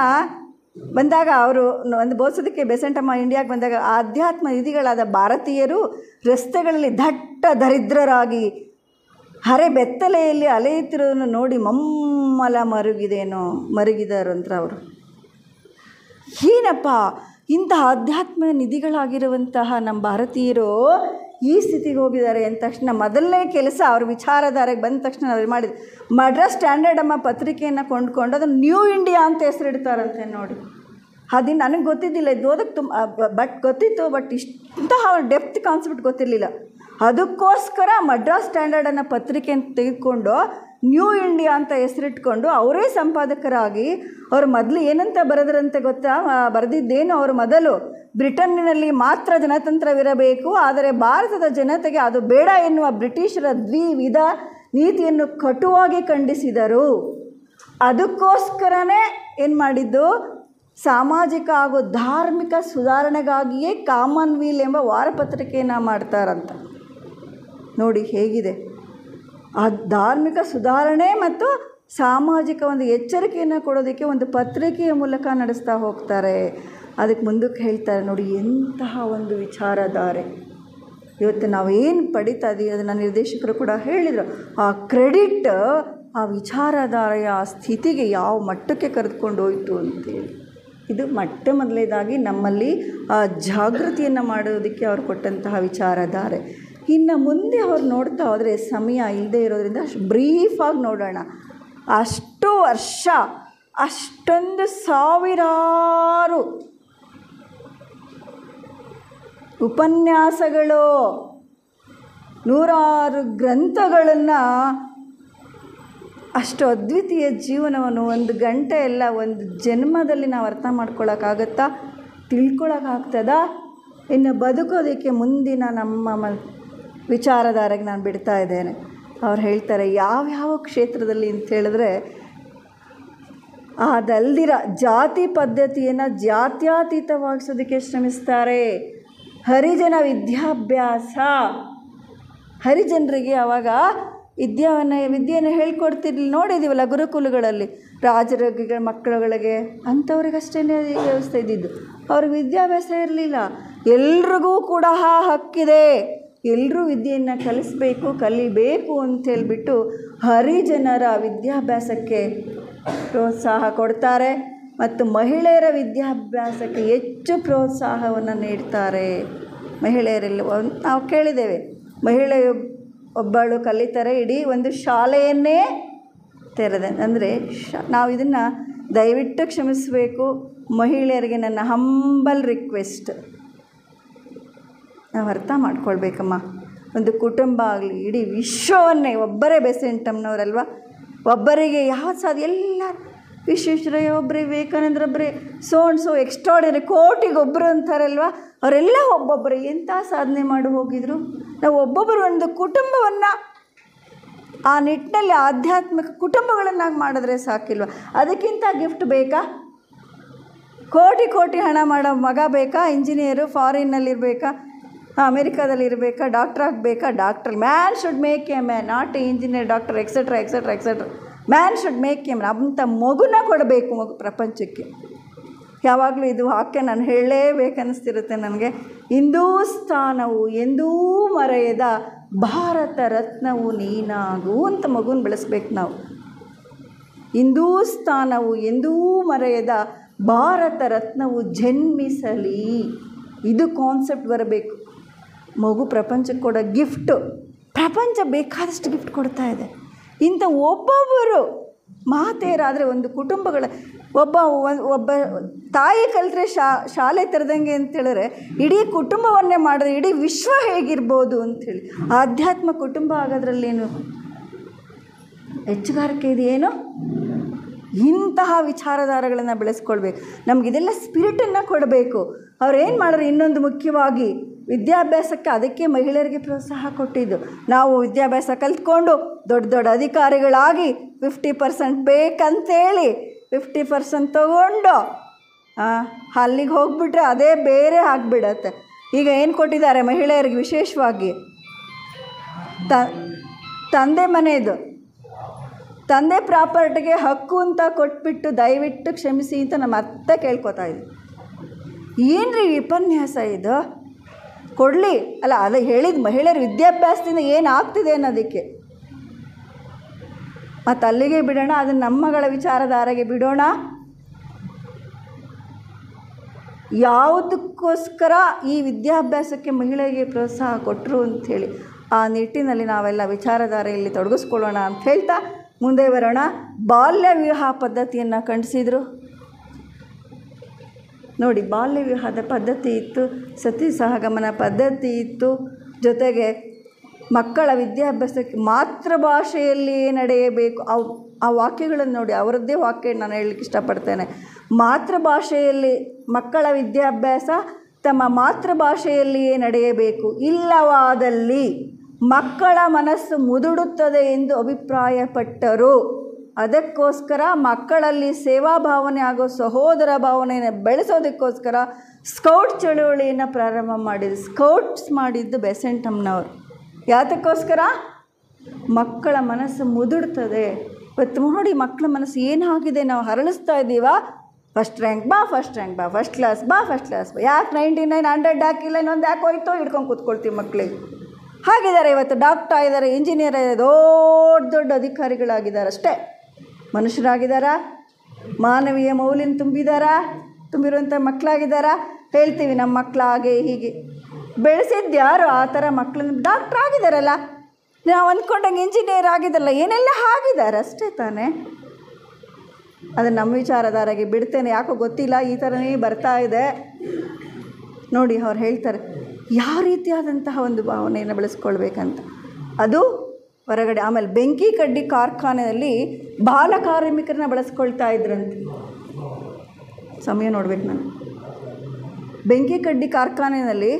ಬಂದಾಗ ಅವರು ಒಂದು ಬೋಧಿಸೋದಕ್ಕೆ ಬೆಸೆಂಟಮ್ಮ ಇಂಡಿಯಾಗೆ ಬಂದಾಗ ಆಧ್ಯಾತ್ಮ ನಿಧಿಗಳಾದ ಭಾರತೀಯರು ರಸ್ತೆಗಳಲ್ಲಿ ದಟ್ಟ ದರಿದ್ರರಾಗಿ ಹರೆ ಬೆತ್ತಲೆಯಲ್ಲಿ ಅಲೆಯುತ್ತಿರೋದನ್ನು ನೋಡಿ ಮಮ್ಮಲ ಮರುಗಿದರು ಅಂತ ಅವರು. ಏನಪ್ಪ ಇಂತಹ ಆಧ್ಯಾತ್ಮ ನಿಧಿಗಳಾಗಿರುವಂತಹ ನಮ್ಮ ಭಾರತೀಯರು ಈ ಸ್ಥಿತಿಗೆ ಹೋಗಿದ್ದಾರೆ ಅಂದ ತಕ್ಷಣ ಮೊದಲನೇ ಕೆಲಸ ಅವ್ರ ವಿಚಾರಧಾರೆಗೆ ಬಂದ ತಕ್ಷಣ ಅವ್ರು ಮಾಡಿದ್ರು, ಮಡ್ರಾಸ್ ಸ್ಟ್ಯಾಂಡರ್ಡ್ ಅಮ್ಮ ಪತ್ರಿಕೆಯನ್ನು ಕೊಂಡ್ಕೊಂಡು ಅದನ್ನು ನ್ಯೂ ಇಂಡಿಯಾ ಅಂತ ಹೆಸರಿಡ್ತಾರಂತೆ. ನೋಡಿ, ಅದು ನನಗೆ ಗೊತ್ತಿದ್ದಿಲ್ಲ, ಇದು ಓದಕ್ಕೆ ಗೊತ್ತಿತ್ತು, ಬಟ್ ಇಂತಹ ಡೆಪ್ತ್ ಕಾನ್ಸೆಪ್ಟ್ ಗೊತ್ತಿರಲಿಲ್ಲ. ಅದಕ್ಕೋಸ್ಕರ ಮಡ್ರಾಸ್ ಸ್ಟ್ಯಾಂಡರ್ಡನ್ನು ಪತ್ರಿಕೆಯನ್ನು ತೆಗೆದುಕೊಂಡು ನ್ಯೂ ಇಂಡಿಯಾ ಅಂತ ಹೆಸರಿಟ್ಕೊಂಡು ಅವರೇ ಸಂಪಾದಕರಾಗಿ ಅವರು ಮೊದಲು ಏನಂತ ಬರೆದ್ರಂತೆ ಗೊತ್ತಾ? ಬರೆದಿದ್ದೇನು ಅವರು ಮೊದಲು ಬ್ರಿಟನ್ನಿನಲ್ಲಿ ಮಾತ್ರ ಜನತಂತ್ರವಿರಬೇಕು, ಆದರೆ ಭಾರತದ ಜನತೆಗೆ ಅದು ಬೇಡ ಎನ್ನುವ ಬ್ರಿಟಿಷರ ದ್ವಿವಿಧ ನೀತಿಯನ್ನು ಕಟುವಾಗಿ ಖಂಡಿಸಿದರು. ಅದಕ್ಕೋಸ್ಕರನೇ ಏನು ಮಾಡಿದ್ದು, ಸಾಮಾಜಿಕ ಹಾಗೂ ಧಾರ್ಮಿಕ ಸುಧಾರಣೆಗಾಗಿಯೇ ಕಾಮನ್ವೀಲ್ ಎಂಬ ವಾರಪತ್ರಿಕೆಯನ್ನು ಮಾಡ್ತಾರಂತ. ನೋಡಿ ಹೇಗಿದೆ. ಆ ಧಾರ್ಮಿಕ ಸುಧಾರಣೆ ಮತ್ತು ಸಾಮಾಜಿಕ ಒಂದು ಎಚ್ಚರಿಕೆಯನ್ನು ಕೊಡೋದಕ್ಕೆ ಒಂದು ಪತ್ರಿಕೆಯ ಮೂಲಕ ನಡೆಸ್ತಾ ಹೋಗ್ತಾರೆ. ಅದಕ್ಕೆ ಮುಂದಕ್ಕೆ ಹೇಳ್ತಾರೆ ನೋಡಿ, ಎಂತಹ ಒಂದು ವಿಚಾರಧಾರೆ. ಇವತ್ತು ನಾವೇನು ಪಡಿತಾ ಇದ್ದೀವಿ ಅದನ್ನು ನಿರ್ದೇಶಕರು ಕೂಡ ಹೇಳಿದರು. ಆ ಕ್ರೆಡಿಟ್ ಆ ವಿಚಾರಧಾರೆಯ ಆ ಸ್ಥಿತಿಗೆ ಯಾವ ಮಟ್ಟಕ್ಕೆ ಕರೆದುಕೊಂಡು ಹೋಯಿತು ಅಂತೇಳಿ. ಇದು ಮೊದಲನೇದಾಗಿ ನಮ್ಮಲ್ಲಿ ಆ ಜಾಗೃತಿಯನ್ನು ಮಾಡೋದಕ್ಕೆ ಅವ್ರು ಕೊಟ್ಟಂತಹ ವಿಚಾರಧಾರೆ. ಇನ್ನು ಮುಂದೆ ಅವ್ರು ನೋಡ್ತಾ ಹೋದರೆ ಸಮಯ ಇಲ್ಲದೆ ಇರೋದ್ರಿಂದ ಬ್ರೀಫಾಗಿ ನೋಡೋಣ. ಅಷ್ಟು ವರ್ಷ, ಅಷ್ಟೊಂದು ಸಾವಿರಾರು ಉಪನ್ಯಾಸಗಳು, ನೂರಾರು ಗ್ರಂಥಗಳನ್ನು, ಅಷ್ಟು ಅದ್ವಿತೀಯ ಜೀವನವನ್ನು ಒಂದು ಗಂಟೆ ಎಲ್ಲ ಒಂದು ಜನ್ಮದಲ್ಲಿ ನಾವು ಅರ್ಥ ಮಾಡ್ಕೊಳ್ಳೋಕ್ಕಾಗತ್ತಾ? ತಿಳ್ಕೊಳ್ಳೋಕ್ಕಾಗ್ತದಾ? ಇನ್ನು ಬದುಕೋದಕ್ಕೆ ಮುಂದಿನ ನಮ್ಮ ವಿಚಾರಧಾರೆಗೆ ನಾನು ಬಿಡ್ತಾ ಇದ್ದೇನೆ. ಅವ್ರು ಹೇಳ್ತಾರೆ ಯಾವ್ಯಾವ ಕ್ಷೇತ್ರದಲ್ಲಿ ಅಂತ ಹೇಳಿದ್ರೆ, ಅದಲ್ದಿರ ಜಾತಿ ಪದ್ಧತಿಯನ್ನು ಜಾತ್ಯತೀತವಾಗಿಸೋದಕ್ಕೆ ಶ್ರಮಿಸ್ತಾರೆ. ಹರಿಜನ ವಿದ್ಯಾಭ್ಯಾಸ, ಹರಿಜನರಿಗೆ ಆವಾಗ ವಿದ್ಯೆಯನ್ನು ಹೇಳ್ಕೊಡ್ತಿರ್ಲಿಲ್ಲ. ನೋಡಿದ್ದೀವಲ್ಲ ಗುರುಕುಲಗಳಲ್ಲಿ ರಾಜರ ಮಕ್ಕಳುಗಳಿಗೆ ಅಂಥವ್ರಿಗಷ್ಟೇ ವ್ಯವಸ್ಥೆ ಇದ್ದಿದ್ದು. ಅವ್ರಿಗೆ ವಿದ್ಯಾಭ್ಯಾಸ ಇರಲಿಲ್ಲ. ಎಲ್ರಿಗೂ ಕೂಡ ಹಕ್ಕಿದೆ, ಎಲ್ಲರೂ ವಿದ್ಯೆಯನ್ನು ಕಲಿಬೇಕು ಅಂತೇಳ್ಬಿಟ್ಟು ಹರಿಜನರ ವಿದ್ಯಾಭ್ಯಾಸಕ್ಕೆ ಪ್ರೋತ್ಸಾಹ ಕೊಡ್ತಾರೆ ಮತ್ತು ಮಹಿಳೆಯರ ವಿದ್ಯಾಭ್ಯಾಸಕ್ಕೆ ಹೆಚ್ಚು ಪ್ರೋತ್ಸಾಹವನ್ನು ನೀಡ್ತಾರೆ. ಮಹಿಳೆಯರೆಲ್ಲ ನಾವು ಕೇಳಿದ್ದೇವೆ, ಮಹಿಳೆ ಒಬ್ಬಳು ಕಲಿತಾರೆ, ಇಡೀ ಒಂದು ಶಾಲೆಯನ್ನೇ ತೆರೆದೆ. ಅಂದರೆ ನಾವು ಇದನ್ನು ದಯವಿಟ್ಟು ಕ್ಷಮಿಸಬೇಕು. ಮಹಿಳೆಯರಿಗೆ ನನ್ನ ಹಂಬಲ್ ರಿಕ್ವೆಸ್ಟ್, ನಾವು ಅರ್ಥ ಮಾಡ್ಕೊಳ್ಬೇಕಮ್ಮ. ಒಂದು ಕುಟುಂಬ ಆಗಲಿ, ಇಡೀ ವಿಶ್ವವನ್ನೇ ಒಬ್ಬರೇ ಬೆಸೆಂಟಮ್ನವರಲ್ವ, ಒಬ್ಬರಿಗೆ ಯಾವ್ದು ಸಾಧ್ಯ? ಎಲ್ಲ ವಿಶ್ವೇಶ್ವರಯ್ಯ ಒಬ್ಬರೇ, ವಿವೇಕಾನಂದ್ರ ಒಬ್ಬರೇ, ಸೋ ಎಕ್ಸ್ಟ್ರಾರ್ಡಿನರಿ, ಕೋಟಿಗೊಬ್ಬರು ಅಂತಾರಲ್ವ, ಅವರೆಲ್ಲ ಒಬ್ಬೊಬ್ಬರು ಎಂಥ ಸಾಧನೆ ಮಾಡಿ ಹೋಗಿದ್ರು. ನಾವು ಒಬ್ಬೊಬ್ಬರು ಒಂದು ಕುಟುಂಬವನ್ನು ಆ ನಿಟ್ಟಿನಲ್ಲಿ ಆಧ್ಯಾತ್ಮಿಕ ಕುಟುಂಬಗಳನ್ನಾಗಿ ಮಾಡಿದ್ರೆ ಸಾಕಿಲ್ವ? ಅದಕ್ಕಿಂತ ಗಿಫ್ಟ್ ಬೇಕಾ? ಕೋಟಿ ಹಣ ಮಾಡೋ ಮಗ ಬೇಕಾ? ಇಂಜಿನಿಯರು ಫಾರಿನ್ನಲ್ಲಿರಬೇಕಾ, ಅಮೇರಿಕಾದಲ್ಲಿರಬೇಕಾ, ಡಾಕ್ಟ್ರ್ ಆಗಬೇಕಾ? Doctor man should make a man, not a engineer, doctor etcetera etcetera etcetera. Man should make a man. ಅಂಥ ಮಗುನ ಕೊಡಬೇಕು ಪ್ರಪಂಚಕ್ಕೆ. ಯಾವಾಗಲೂ ಇದು ವಾಕ್ಯ ನಾನು ಹೇಳಲೇಬೇಕನ್ನಿಸ್ತಿರುತ್ತೆ ನನಗೆ. ಹಿಂದೂಸ್ತಾನವು ಎಂದೂ ಮರೆಯದ ಭಾರತ ರತ್ನವು ನೀನಾಗು ಅಂತ ಮಗುನ ಬೆಳೆಸ್ಬೇಕು ನಾವು. ಹಿಂದೂಸ್ತಾನವು ಎಂದೂ ಮರೆಯದ ಭಾರತ ರತ್ನವು ಜನ್ಮಿಸಲಿ, ಇದು ಕಾನ್ಸೆಪ್ಟ್ ಬರಬೇಕು. ಮಗು ಪ್ರಪಂಚಕ್ಕೆ ಕೊಡೋ ಗಿಫ್ಟು, ಪ್ರಪಂಚ ಬೇಕಾದಷ್ಟು ಗಿಫ್ಟ್ ಕೊಡ್ತಾ ಇದೆ. ಇಂಥ ಒಬ್ಬೊಬ್ಬರು ಮಾತೆಯರಾದರೆ ಒಂದು ಕುಟುಂಬಗಳ ಒಬ್ಬ ತಾಯಿ ಕಲಿತ್ರೆ ಶಾಲೆ ತೆರೆದಂಗೆ ಅಂತೇಳಿದ್ರೆ ಇಡೀ ಕುಟುಂಬವನ್ನೇ ಮಾಡಿದ್ರೆ ಇಡೀ ವಿಶ್ವ ಹೇಗಿರ್ಬೋದು ಅಂಥೇಳಿ. ಆಧ್ಯಾತ್ಮ ಕುಟುಂಬ ಆಗೋದ್ರಲ್ಲೇನು ಹೆಚ್ಚುಗಾರಿಕೆ ಇದೆಯೇನು? ಇಂತಹ ವಿಚಾರಧಾರೆಗಳನ್ನು ಬೆಳೆಸ್ಕೊಳ್ಬೇಕು. ನಮಗಿದೆಲ್ಲ ಸ್ಪಿರಿಟನ್ನು ಕೊಡಬೇಕು. ಅವ್ರೇನು ಮಾಡಿದ್ರು, ಇನ್ನೊಂದು ಮುಖ್ಯವಾಗಿ ವಿದ್ಯಾಭ್ಯಾಸಕ್ಕೆ, ಅದಕ್ಕೆ ಮಹಿಳೆಯರಿಗೆ ಪ್ರೋತ್ಸಾಹ ಕೊಟ್ಟಿದ್ದು. ನಾವು ವಿದ್ಯಾಭ್ಯಾಸ ಕಲ್ತ್ಕೊಂಡು ದೊಡ್ಡ ದೊಡ್ಡ ಅಧಿಕಾರಿಗಳಾಗಿ 50% ಬೇಕಂತೇಳಿ 50% ತಗೊಂಡು ಅಲ್ಲಿಗೆ ಹೋಗ್ಬಿಟ್ರೆ ಅದೇ ಬೇರೆ ಆಗಿಬಿಡತ್ತೆ. ಈಗ ಏನು ಕೊಟ್ಟಿದ್ದಾರೆ ಮಹಿಳೆಯರಿಗೆ ವಿಶೇಷವಾಗಿ? ತಂದೆ ಮನೆಯದು, ತಂದೆ ಪ್ರಾಪರ್ಟಿಗೆ ಹಕ್ಕು ಅಂತ ಕೊಟ್ಬಿಟ್ಟು ದಯವಿಟ್ಟು ಕ್ಷಮಿಸಿ ಅಂತ ನಮ್ಮ ಅತ್ತೆ ಕೇಳ್ಕೊತಾ ಇದ್ವಿ. ಏನು ರೀ ಉಪನ್ಯಾಸ ಇದು? ಕೊಡಲಿ ಅಲ್ಲ ಹೇಳಿದ ಮಹಿಳೆಯರ ವಿದ್ಯಾಭ್ಯಾಸದಿಂದ ಏನಾಗ್ತಿದೆ ಅನ್ನೋದಕ್ಕೆ. ಮತ್ತು ಅಲ್ಲಿಗೆ ಬಿಡೋಣ, ಅದನ್ನು ನಮ್ಮ ಮಗಳ ವಿಚಾರಧಾರೆಗೆ ಬಿಡೋಣ. ಯಾವುದಕ್ಕೋಸ್ಕರ ಈ ವಿದ್ಯಾಭ್ಯಾಸಕ್ಕೆ ಮಹಿಳೆಗೆ ಪ್ರೋತ್ಸಾಹ ಕೊಟ್ಟರು ಅಂಥೇಳಿ ಆ ನಿಟ್ಟಿನಲ್ಲಿ ನಾವೆಲ್ಲ ವಿಚಾರಧಾರೆಯಲ್ಲಿ ತೊಡಗಿಸ್ಕೊಳ್ಳೋಣ ಅಂತ ಹೇಳ್ತಾ ಮುಂದೆ ಬರೋಣ. ಬಾಲ್ಯ ವಿವಾಹ ಪದ್ಧತಿಯನ್ನು ಖಂಡಿಸಿದರು ನೋಡಿ. ಬಾಲ್ಯ ವಿವಾಹದ ಪದ್ಧತಿ ಇತ್ತು, ಸತಿ ಸಹಗಮನ ಪದ್ಧತಿ ಇತ್ತು, ಜೊತೆಗೆ ಮಕ್ಕಳ ವಿದ್ಯಾಭ್ಯಾಸಕ್ಕೆ ಮಾತೃಭಾಷೆಯಲ್ಲಿಯೇ ನಡೆಯಬೇಕು. ಆ ವಾಕ್ಯಗಳನ್ನು ನೋಡಿ, ಅವರದ್ದೇ ವಾಕ್ಯ ನಾನು ಹೇಳಲಿಕ್ಕೆ ಇಷ್ಟಪಡ್ತೇನೆ. ಮಾತೃಭಾಷೆಯಲ್ಲಿ ಮಕ್ಕಳ ವಿದ್ಯಾಭ್ಯಾಸ ತಮ್ಮ ಮಾತೃಭಾಷೆಯಲ್ಲಿಯೇ ನಡೆಯಬೇಕು, ಇಲ್ಲವಾದಲ್ಲಿ ಮಕ್ಕಳ ಮನಸ್ಸು ಮುದುಡುತ್ತದೆ ಎಂದು ಅಭಿಪ್ರಾಯಪಟ್ಟರು. ಅದಕ್ಕೋಸ್ಕರ ಮಕ್ಕಳಲ್ಲಿ ಸೇವಾ ಭಾವನೆ ಹಾಗೂ ಸಹೋದರ ಭಾವನೆಯನ್ನು ಬೆಳೆಸೋದಕ್ಕೋಸ್ಕರ ಸ್ಕೌಟ್ ಚಳುವಳಿಯನ್ನು ಪ್ರಾರಂಭ ಮಾಡಿದ್ರು. ಸ್ಕೌಟ್ಸ್ ಮಾಡಿದ್ದು ಬೆಸೆಂಟಮ್ಮನವರು. ಯಾತಕ್ಕೋಸ್ಕರ? ಮಕ್ಕಳ ಮನಸ್ಸು ಮುದುಡ್ತದೆ. ಇವತ್ತು ನೋಡಿ ಮಕ್ಕಳ ಮನಸ್ಸು ಏನಾಗಿದೆ, ನಾವು ಹರಳಿಸ್ತಾ ಇದ್ದೀವ, ಫಸ್ಟ್ ರ್ಯಾಂಕ್ ಬಾ, ಫಸ್ಟ್ ರ್ಯಾಂಕ್ ಬಾ, ಫಸ್ಟ್ ಕ್ಲಾಸ್ ಬಾ, ಫಸ್ಟ್ ಕ್ಲಾಸ್ ಬಾ. ಯಾಕೆ 99 100 ಹಾಕಿಲ್ಲ, ಇನ್ನೊಂದು ಯಾಕೆ ಹೋಯ್ತೋ ಹಿಡ್ಕೊಂಡು ಕೂತ್ಕೊಳ್ತೀವಿ ಮಕ್ಕಳಿಗೆ. ಹಾಗಿದ್ದಾರೆ ಇವತ್ತು ಡಾಕ್ಟರ್ ಆಗಿದ್ದಾರೆ, ಇಂಜಿನಿಯರ್ ಆಗಿದ್ದಾರೆ, ದೊಡ್ಡ ದೊಡ್ಡ ಅಧಿಕಾರಿಗಳಾಗಿದ್ದಾರೆ. ಅಷ್ಟೇ ಮನುಷ್ಯರಾಗಿದ್ದಾರಾ? ಮಾನವೀಯ ಮೌಲ್ಯನ ತುಂಬಿರುವಂಥ ಮಕ್ಕಳಾಗಿದ್ದಾರಾ? ಹೇಳ್ತೀವಿ ನಮ್ಮ ಮಕ್ಕಳು ಹಾಗೆ ಹೀಗೆ. ಬೆಳೆಸಿದ್ದು ಯಾರು ಆ ಥರ ಮಕ್ಕಳನ್ನ? ಡಾಕ್ಟ್ರ್ ಆಗಿದ್ದಾರಲ್ಲ, ನಾವು ಅಂದ್ಕೊಂಡಂಗೆ ಇಂಜಿನಿಯರ್ ಆಗಿದ್ದಾರಲ್ಲ, ಏನೆಲ್ಲ ಆಗಿದ್ದಾರೆ ಅಷ್ಟೇ ತಾನೇ. ಅದನ್ನು ನಮ್ಮ ವಿಚಾರಧಾರೆಗೆ ಬಿಡ್ತೇನೆ, ಯಾಕೋ ಗೊತ್ತಿಲ್ಲ, ಈ ಥರನೇ ಬರ್ತಾ ಇದೆ ನೋಡಿ. ಅವ್ರು ಹೇಳ್ತಾರೆ ಯಾವ ರೀತಿಯಾದಂತಹ ಒಂದು ಭಾವನೆಯನ್ನು ಬೆಳೆಸ್ಕೊಳ್ಬೇಕಂತ, ಅದು ಹೊರಗಡೆ. ಆಮೇಲೆ ಬೆಂಕಿ ಕಡ್ಡಿ ಕಾರ್ಖಾನೆಯಲ್ಲಿ ಬಾಲ ಕಾರ್ಮಿಕರನ್ನ ಬಳಸ್ಕೊಳ್ತಾ ಇದ್ರಂತೆ. ಸಮಯ ನೋಡ್ಬೇಕು ನಾನು. ಬೆಂಕಿ ಕಡ್ಡಿ ಕಾರ್ಖಾನೆಯಲ್ಲಿ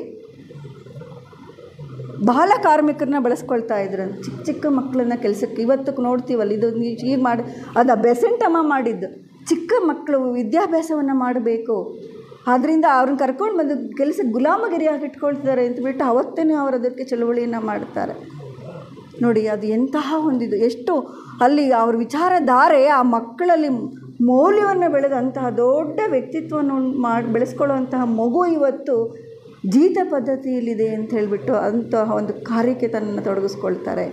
ಬಾಲ ಕಾರ್ಮಿಕರನ್ನ ಬಳಸ್ಕೊಳ್ತಾ ಇದ್ರಂತೆ, ಚಿಕ್ಕ ಚಿಕ್ಕ ಮಕ್ಕಳನ್ನ ಕೆಲಸಕ್ಕೆ. ಇವತ್ತಕ್ಕೆ ನೋಡ್ತೀವಲ್ಲ, ಇದು ಈಗ ಮಾಡಿ ಅದು ಬೆಸೆಂಟಮ್ಮ ಮಾಡಿದ್ದು. ಚಿಕ್ಕ ಮಕ್ಕಳು ವಿದ್ಯಾಭ್ಯಾಸವನ್ನು ಮಾಡಬೇಕು, ಆದ್ದರಿಂದ ಅವ್ರನ್ನ ಕರ್ಕೊಂಡು ಬಂದು ಕೆಲಸಕ್ಕೆ ಗುಲಾಮಗಿರಿಯಾಗಿ ಇಟ್ಕೊಳ್ತಿದ್ದಾರೆ ಅಂತಬಿಟ್ಟು ಅವತ್ತೇ ಅವರು ಅದಕ್ಕೆ ಚಳುವಳಿಯನ್ನು ಮಾಡ್ತಾರೆ ನೋಡಿ. ಅದು ಎಂತಹ ಒಂದಿದು, ಎಷ್ಟು ಅಲ್ಲಿ ಅವ್ರ ವಿಚಾರಧಾರೆ ಆ ಮಕ್ಕಳಲ್ಲಿ ಮೌಲ್ಯವನ್ನು ಬೆಳೆದಂತಹ ದೊಡ್ಡ ವ್ಯಕ್ತಿತ್ವವನ್ನು ಬೆಳೆಸ್ಕೊಳ್ಳುವಂತಹ ಮಗು ಇವತ್ತು ಜೀತ ಪದ್ಧತಿಯಲ್ಲಿದೆ ಅಂತ ಹೇಳಿಬಿಟ್ಟು ಅಂತಹ ಒಂದು ಕಾರ್ಯಕ್ಕೆ ತನ್ನನ್ನು ತೊಡಗಿಸ್ಕೊಳ್ತಾರೆ.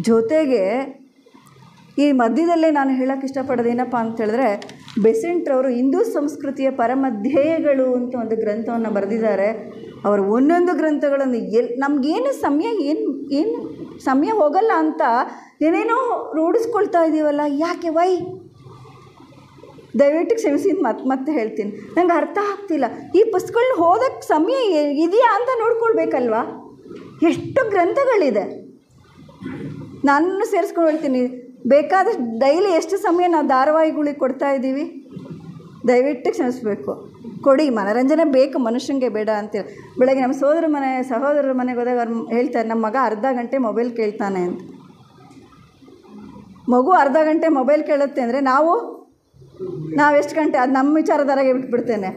ಜೊತೆಗೆ ಈ ಮಧ್ಯದಲ್ಲೇ ನಾನು ಹೇಳೋಕ್ಕೆ ಇಷ್ಟಪಡೋದು ಏನಪ್ಪ ಅಂತ ಹೇಳಿದ್ರೆ, ಬೆಸೆಂಟ್ರವರು ಹಿಂದೂ ಸಂಸ್ಕೃತಿಯ ಪರಮ ಧ್ಯೇಯಗಳು ಅಂತ ಒಂದು ಗ್ರಂಥವನ್ನು ಬರೆದಿದ್ದಾರೆ. ಅವರು ಒಂದೊಂದು ಗ್ರಂಥಗಳನ್ನು ನಮಗೇನು ಏನು ಸಮಯ ಹೋಗಲ್ಲ ಅಂತ ಏನೇನೋ ರೂಢಿಸ್ಕೊಳ್ತಾ ಇದ್ದೀವಲ್ಲ, ಯಾಕೆ ವೈ? ದಯವಿಟ್ಟು ಕ್ಷಮಿಸಿ ಮತ್ತೆ ಹೇಳ್ತೀನಿ, ನಂಗೆ ಅರ್ಥ ಆಗ್ತಿಲ್ಲ. ಈ ಪುಸ್ತಕಗಳನ್ನ ಓದೋಕ್ಕೆ ಸಮಯ ಇದೆಯಾ ಅಂತ ನೋಡ್ಕೊಳ್ಬೇಕಲ್ವಾ? ಎಷ್ಟು ಗ್ರಂಥಗಳಿದೆ. ನಾನು ಸೇರಿಸ್ಕೊಂಡು ಹೇಳ್ತೀನಿ, ಬೇಕಾದಷ್ಟು ಡೈಲಿ ಎಷ್ಟು ಸಮಯ ನಾವು ಧಾರಾವಾಹಿಗಳಿಗೆ ಕೊಡ್ತಾ ಇದ್ದೀವಿ? ದಯವಿಟ್ಟು ಕ್ಷಮಿಸಬೇಕು, ಕೊಡಿ. ಮನೋರಂಜನೆ ಬೇಕು ಮನುಷ್ಯನಿಗೆ, ಬೇಡ ಅಂತೇಳಿ. ಬೆಳಗ್ಗೆ ನಮ್ಮ ಸಹೋದರರ ಮನೆಗೆ ಹೋದಾಗ ಅವ್ರು ಹೇಳ್ತಾರೆ, ನಮ್ಮ ಮಗ ಅರ್ಧ ಗಂಟೆ ಮೊಬೈಲ್ ಕೇಳ್ತಾನೆ ಅಂತ. ಮಗು ಅರ್ಧ ಗಂಟೆ ಮೊಬೈಲ್ ಕೇಳುತ್ತೆ ಅಂದರೆ ನಾವು ಎಷ್ಟು ಗಂಟೆ? ಅದು ನಮ್ಮ ವಿಚಾರಧಾರೆಗೆ ಬಿಟ್ಬಿಡ್ತೇನೆ.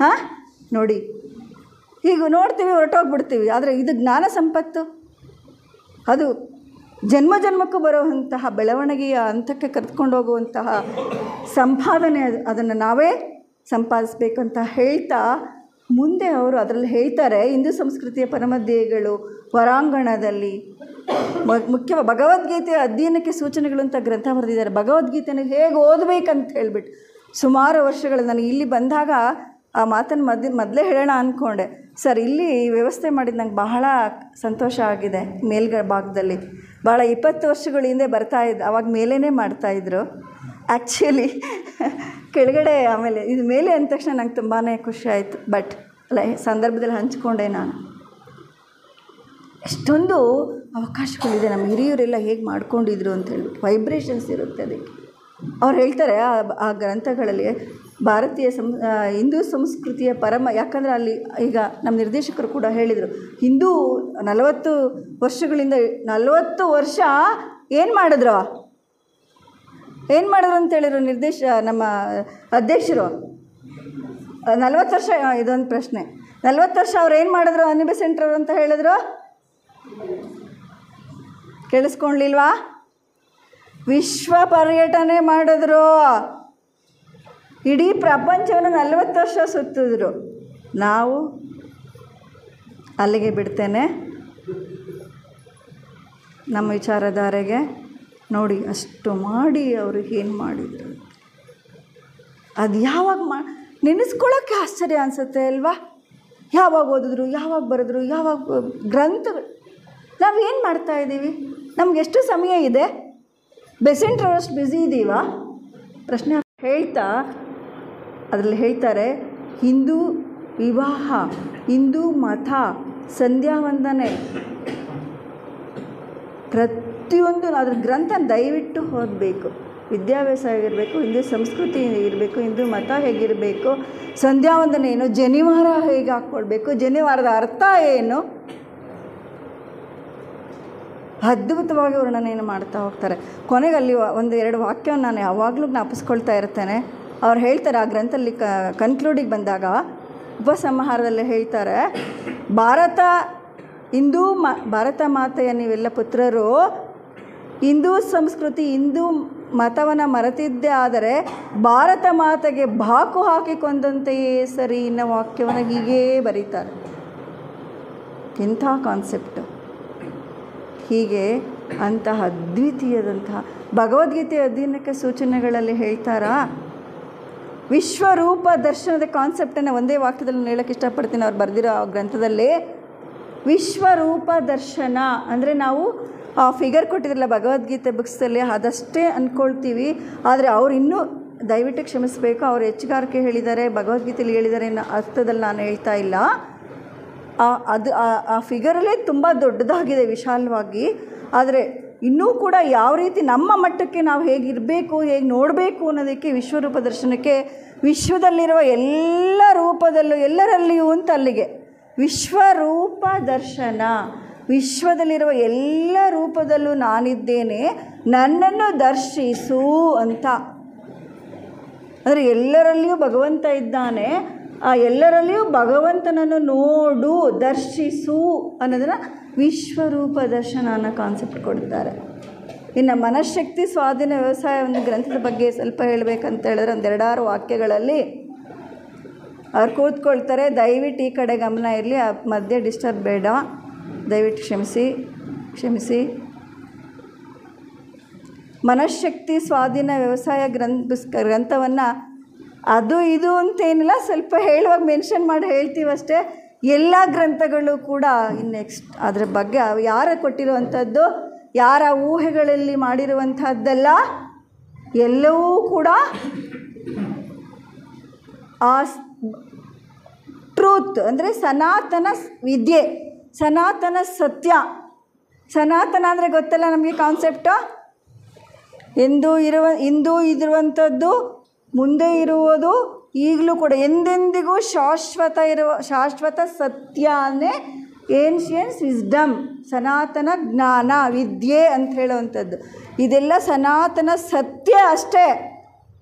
ಹಾಂ ನೋಡಿ, ಹೀಗೆ ನೋಡ್ತೀವಿ, ಹೊರಟೋಗ್ಬಿಡ್ತೀವಿ. ಆದರೆ ಇದು ಜ್ಞಾನ ಸಂಪತ್ತು, ಅದು ಜನ್ಮ ಜನ್ಮಕ್ಕೂ ಬರುವಂತಹ ಬೆಳವಣಿಗೆಯ ಹಂತಕ್ಕೆ ಕರೆದುಕೊಂಡು ಹೋಗುವಂತಹ ಸಂಪಾದನೆ. ಅದನ್ನು ನಾವೇ ಸಂಪಾದಿಸಬೇಕಂತ ಹೇಳ್ತಾ ಮುಂದೆ ಅವರು ಅದರಲ್ಲಿ ಹೇಳ್ತಾರೆ, ಹಿಂದೂ ಸಂಸ್ಕೃತಿಯ ಪರಮಧ್ಯೇಯಗಳು ಹೊರಾಂಗಣದಲ್ಲಿ ಮುಖ್ಯವಾಗಿ ಭಗವದ್ಗೀತೆಯ ಅಧ್ಯಯನಕ್ಕೆ ಸೂಚನೆಗಳು ಅಂತ ಗ್ರಂಥ ಬರೆದಿದ್ದಾರೆ. ಭಗವದ್ಗೀತೆಯನ್ನು ಹೇಗೆ ಓದಬೇಕಂತ ಹೇಳ್ಬಿಟ್ಟು ಸುಮಾರು ವರ್ಷಗಳು ನನಗೆ ಇಲ್ಲಿ ಬಂದಾಗ ಆ ಮಾತನ್ನು ಮೊದಲೇ ಹೇಳೋಣ ಅಂದ್ಕೊಂಡೆ. ಸರ್, ಇಲ್ಲಿ ವ್ಯವಸ್ಥೆ ಮಾಡಿದ್ದು ನಂಗೆ ಬಹಳ ಸಂತೋಷ ಆಗಿದೆ. ಭಾಗದಲ್ಲಿ ಭಾಳ 20 ವರ್ಷಗಳ ಹಿಂದೆ ಬರ್ತಾಯಿದ್ದು, ಆವಾಗ ಮೇಲೇ ಮಾಡ್ತಾಯಿದ್ರು. ಆ್ಯಕ್ಚುಲಿ ಕೆಳಗಡೆ ಆಮೇಲೆ ಇದು ಮೇಲೆ ಅಂದ ತಕ್ಷಣ ನಂಗೆ ತುಂಬಾ ಖುಷಿ ಆಯಿತು. ಬಟ್ ಅಲ್ಲ, ಸಂದರ್ಭದಲ್ಲಿ ಹಂಚ್ಕೊಂಡೆ ನಾನು. ಎಷ್ಟೊಂದು ಅವಕಾಶಗಳಿದೆ ನಮ್ಮ ಹಿರಿಯರೆಲ್ಲ ಹೇಗೆ ಮಾಡ್ಕೊಂಡಿದ್ರು ಅಂತ ಹೇಳ್ಬಿಟ್ಟು. ವೈಬ್ರೇಷನ್ಸ್ ಇರುತ್ತೆ ಅದಕ್ಕೆ. ಅವ್ರು ಹೇಳ್ತಾರೆ ಆ ಗ್ರಂಥಗಳಲ್ಲಿ ಭಾರತೀಯ ಹಿಂದೂ ಸಂಸ್ಕೃತಿಯ ಯಾಕಂದರೆ ಅಲ್ಲಿ ಈಗ ನಮ್ಮ ನಿರ್ದೇಶಕರು ಕೂಡ ಹೇಳಿದರು, ಹಿಂದೂ 40 ವರ್ಷಗಳಿಂದ 40 ವರ್ಷ ಏನು ಮಾಡಿದ್ರು ಅಂತ ಹೇಳಿದ್ರು ನಮ್ಮ ಅಧ್ಯಕ್ಷರು. 40 ವರ್ಷ ಇದೊಂದು ಪ್ರಶ್ನೆ. 40 ವರ್ಷ ಅವ್ರು ಏನು ಮಾಡಿದ್ರು ಅನಿ ಬೆಸೆಂಟ್ ಅವರು ಅಂತ ಹೇಳಿದ್ರು? ಕೇಳಿಸ್ಕೊಳ್ಳಿಲ್ವಾ? ವಿಶ್ವ ಪರ್ಯಟನೆ ಮಾಡಿದ್ರು. ಇಡೀ ಪ್ರಪಂಚವನ್ನು 40 ವರ್ಷ ಸುತ್ತಿದ್ರು. ನಾವು ಅಲ್ಲಿಗೆ ಬಿಡ್ತೇನೆ ನಮ್ಮ ವಿಚಾರಧಾರೆಗೆ. ನೋಡಿ ಅಷ್ಟು ಮಾಡಿ ಅವ್ರಿಗೆ ಏನು ಮಾಡಿದ್ರು, ಅದು ಯಾವಾಗ ನೆನೆಸ್ಕೊಳ್ಳೋಕ್ಕೆ ಆಶ್ಚರ್ಯ ಅನಿಸುತ್ತೆ ಅಲ್ವಾ? ಯಾವಾಗ ಓದಿದ್ರು, ಯಾವಾಗ ಬರೆದ್ರು, ಯಾವಾಗ ಗ್ರಂಥಗಳು. ನಾವೇನು ಮಾಡ್ತಾಯಿದ್ದೀವಿ? ನಮಗೆಷ್ಟು ಸಮಯ ಇದೆ? ಬೆಸೆಂಟ್ರವಷ್ಟು ಬ್ಯುಸಿ ಇದ್ದೀವಾ? ಪ್ರಶ್ನೆ ಹೇಳ್ತಾ ಅದರಲ್ಲಿ ಹೇಳ್ತಾರೆ, ಹಿಂದೂ ವಿವಾಹ, ಹಿಂದೂ ಮತ, ಸಂಧ್ಯಾ ವಂದನೆ, ಪ್ರತಿಯೊಂದು ಅದ್ರ ಗ್ರಂಥ ದಯವಿಟ್ಟು ಓದಬೇಕು. ವಿದ್ಯಾಭ್ಯಾಸ ಹೇಗಿರಬೇಕು, ಹಿಂದೂ ಸಂಸ್ಕೃತಿ ಇರಬೇಕು, ಹಿಂದೂ ಮತ ಹೇಗಿರಬೇಕು, ಸಂಧ್ಯಾ ವಂದನೆ ಏನು, ಜನಿವಾರ ಹೇಗೆ ಹಾಕ್ಕೊಳ್ಬೇಕು, ಜನಿವಾರದ ಅರ್ಥ ಏನು, ಅದ್ಭುತವಾಗಿ ವರ್ಣನೆಯನ್ನು ಮಾಡ್ತಾ ಹೋಗ್ತಾರೆ. ಕೊನೆಗೆ ಅಲ್ಲಿ 1-2 ವಾಕ್ಯವನ್ನು ನಾನು ಯಾವಾಗಲೂ ಜ್ಞಾಪಿಸ್ಕೊಳ್ತಾ ಇರ್ತೇನೆ. ಅವ್ರು ಹೇಳ್ತಾರೆ ಆ ಗ್ರಂಥದಲ್ಲಿ ಕನ್ಕ್ಲೂಡಿಗೆ ಬಂದಾಗ ಉಪಸಂಹಾರದಲ್ಲಿ ಹೇಳ್ತಾರೆ, ಭಾರತ ಮಾತೆಯ ನೀವೆಲ್ಲ ಪುತ್ರರು ಹಿಂದೂ ಸಂಸ್ಕೃತಿ ಹಿಂದೂ ಮತವನ್ನು ಮರೆತಿದ್ದೇ ಆದರೆ ಭಾರತ ಮಾತೆಗೆ ಬಾಕು ಹಾಕಿಕೊಂಡಂತೆಯೇ ಸರಿ ಇನ್ನೋ ವಾಕ್ಯವನ್ನು ಹೀಗೇ ಬರೀತಾರೆ. ಎಂಥ ಕಾನ್ಸೆಪ್ಟು! ಹೀಗೆ ಅಂತಹ ಅದ್ವಿತೀಯದಂತಹ ಭಗವದ್ಗೀತೆ ಅಧ್ಯಯನಕ್ಕೆ ಸೂಚನೆಗಳಲ್ಲಿ ಹೇಳ್ತಾರಾ, ವಿಶ್ವರೂಪ ದರ್ಶನದ ಕಾನ್ಸೆಪ್ಟನ್ನು ಒಂದೇ ವಾಕ್ಯದಲ್ಲಿ ನಾನು ಹೇಳೋಕ್ಕೆ ಇಷ್ಟಪಡ್ತೀನಿ. ಅವ್ರು ಬರೆದಿರೋ ಆ ಗ್ರಂಥದಲ್ಲಿ ವಿಶ್ವರೂಪ ದರ್ಶನ ಅಂದರೆ ನಾವು ಆ ಫಿಗರ್ ಕೊಟ್ಟಿದ್ರಲ್ಲ ಭಗವದ್ಗೀತೆ ಬುಕ್ಸಲ್ಲಿ, ಅದಷ್ಟೇ ಅಂದ್ಕೊಳ್ತೀವಿ. ಆದರೆ ಅವ್ರು ಇನ್ನೂ ದಯವಿಟ್ಟು ಕ್ಷಮಿಸಬೇಕು, ಅವ್ರು ಹೆಚ್ಚುಗಾರಿಕೆ ಹೇಳಿದ್ದಾರೆ, ಭಗವದ್ಗೀತೆಯಲ್ಲಿ ಹೇಳಿದ್ದಾರೆ ಅನ್ನೋ ಅರ್ಥದಲ್ಲಿ ನಾನು ಹೇಳ್ತಾ ಇಲ್ಲ. ಆ ಫಿಗರಲ್ಲೇ ತುಂಬ ದೊಡ್ಡದಾಗಿದೆ, ವಿಶಾಲವಾಗಿ. ಆದರೆ ಇನ್ನೂ ಕೂಡ ಯಾವ ರೀತಿ ನಮ್ಮ ಮಟ್ಟಕ್ಕೆ ನಾವು ಹೇಗಿರಬೇಕು, ಹೇಗೆ ನೋಡಬೇಕು ಅನ್ನೋದಕ್ಕೆ ವಿಶ್ವರೂಪ ದರ್ಶನಕ್ಕೆ ವಿಶ್ವದಲ್ಲಿರುವ ಎಲ್ಲ ರೂಪದಲ್ಲೂ ಎಲ್ಲರಲ್ಲಿಯೂ ಅಂತ ಅಲ್ಲಿಗೆ ವಿಶ್ವರೂಪ ದರ್ಶನ, ವಿಶ್ವದಲ್ಲಿರುವ ಎಲ್ಲ ರೂಪದಲ್ಲೂ ನಾನಿದ್ದೇನೆ, ನನ್ನನ್ನು ದರ್ಶಿಸು ಅಂತ. ಅಂದರೆ ಎಲ್ಲರಲ್ಲಿಯೂ ಭಗವಂತ ಇದ್ದಾನೆ, ಆ ಎಲ್ಲರಲ್ಲಿಯೂ ಭಗವಂತನನ್ನು ನೋಡು, ದರ್ಶಿಸು ಅನ್ನೋದನ್ನು ವಿಶ್ವರೂಪ ದರ್ಶನ ಅನ್ನೋ ಕಾನ್ಸೆಪ್ಟ್ ಕೊಡ್ತಾರೆ. ಇನ್ನು ಮನಃಶಕ್ತಿ ಸ್ವಾಧೀನ ವ್ಯವಸಾಯ ಒಂದು ಗ್ರಂಥದ ಬಗ್ಗೆ ಸ್ವಲ್ಪ ಹೇಳಬೇಕಂತ ಹೇಳಿದ್ರೆ 1-2 ವಾಕ್ಯಗಳಲ್ಲಿ ಅವ್ರು ಕೂತ್ಕೊಳ್ತಾರೆ. ದಯವಿಟ್ಟು ಈ ಕಡೆ ಗಮನ ಇರಲಿ, ಆ ಮಧ್ಯೆ ಡಿಸ್ಟರ್ಬ್ ಬೇಡ, ದಯವಿಟ್ಟು ಕ್ಷಮಿಸಿ. ಮನಃಶಕ್ತಿ ಸ್ವಾಧೀನ ವ್ಯವಸಾಯ ಗ್ರಂಥವನ್ನು ಅದು ಇದು ಅಂತೇನಿಲ್ಲ, ಸ್ವಲ್ಪ ಹೇಳುವಾಗ ಮೆನ್ಷನ್ ಮಾಡಿ ಹೇಳ್ತೀವಷ್ಟೇ. ಎಲ್ಲ ಗ್ರಂಥಗಳು ಕೂಡ ನೆಕ್ಸ್ಟ್ ಅದರ ಬಗ್ಗೆ ಯಾರು ಕೊಟ್ಟಿರುವಂಥದ್ದು, ಯಾರ ಊಹೆಗಳಲ್ಲಿ ಮಾಡಿರುವಂಥದ್ದೆಲ್ಲ, ಎಲ್ಲವೂ ಕೂಡ ಆ ಟ್ರೂತ್ ಅಂದರೆ ಸನಾತನ ವಿದ್ಯೆ, ಸನಾತನ ಸತ್ಯ. ಸನಾತನ ಅಂದರೆ ಗೊತ್ತಲ್ಲ ನಮಗೆ ಕಾನ್ಸೆಪ್ಟು, ಇಂದು ಇರುವಂಥದ್ದು, ಮುಂದೆ ಇರುವುದು, ಈಗಲೂ ಕೂಡ ಎಂದೆಂದಿಗೂ ಶಾಶ್ವತ ಸತ್ಯನೇ ಏನ್ಷಿಯನ್ಸ್ ವಿಸ್ಡಮ್, ಸನಾತನ ಜ್ಞಾನ ವಿದ್ಯೆ ಅಂತ ಹೇಳುವಂಥದ್ದು. ಇದೆಲ್ಲ ಸನಾತನ ಸತ್ಯ ಅಷ್ಟೇ.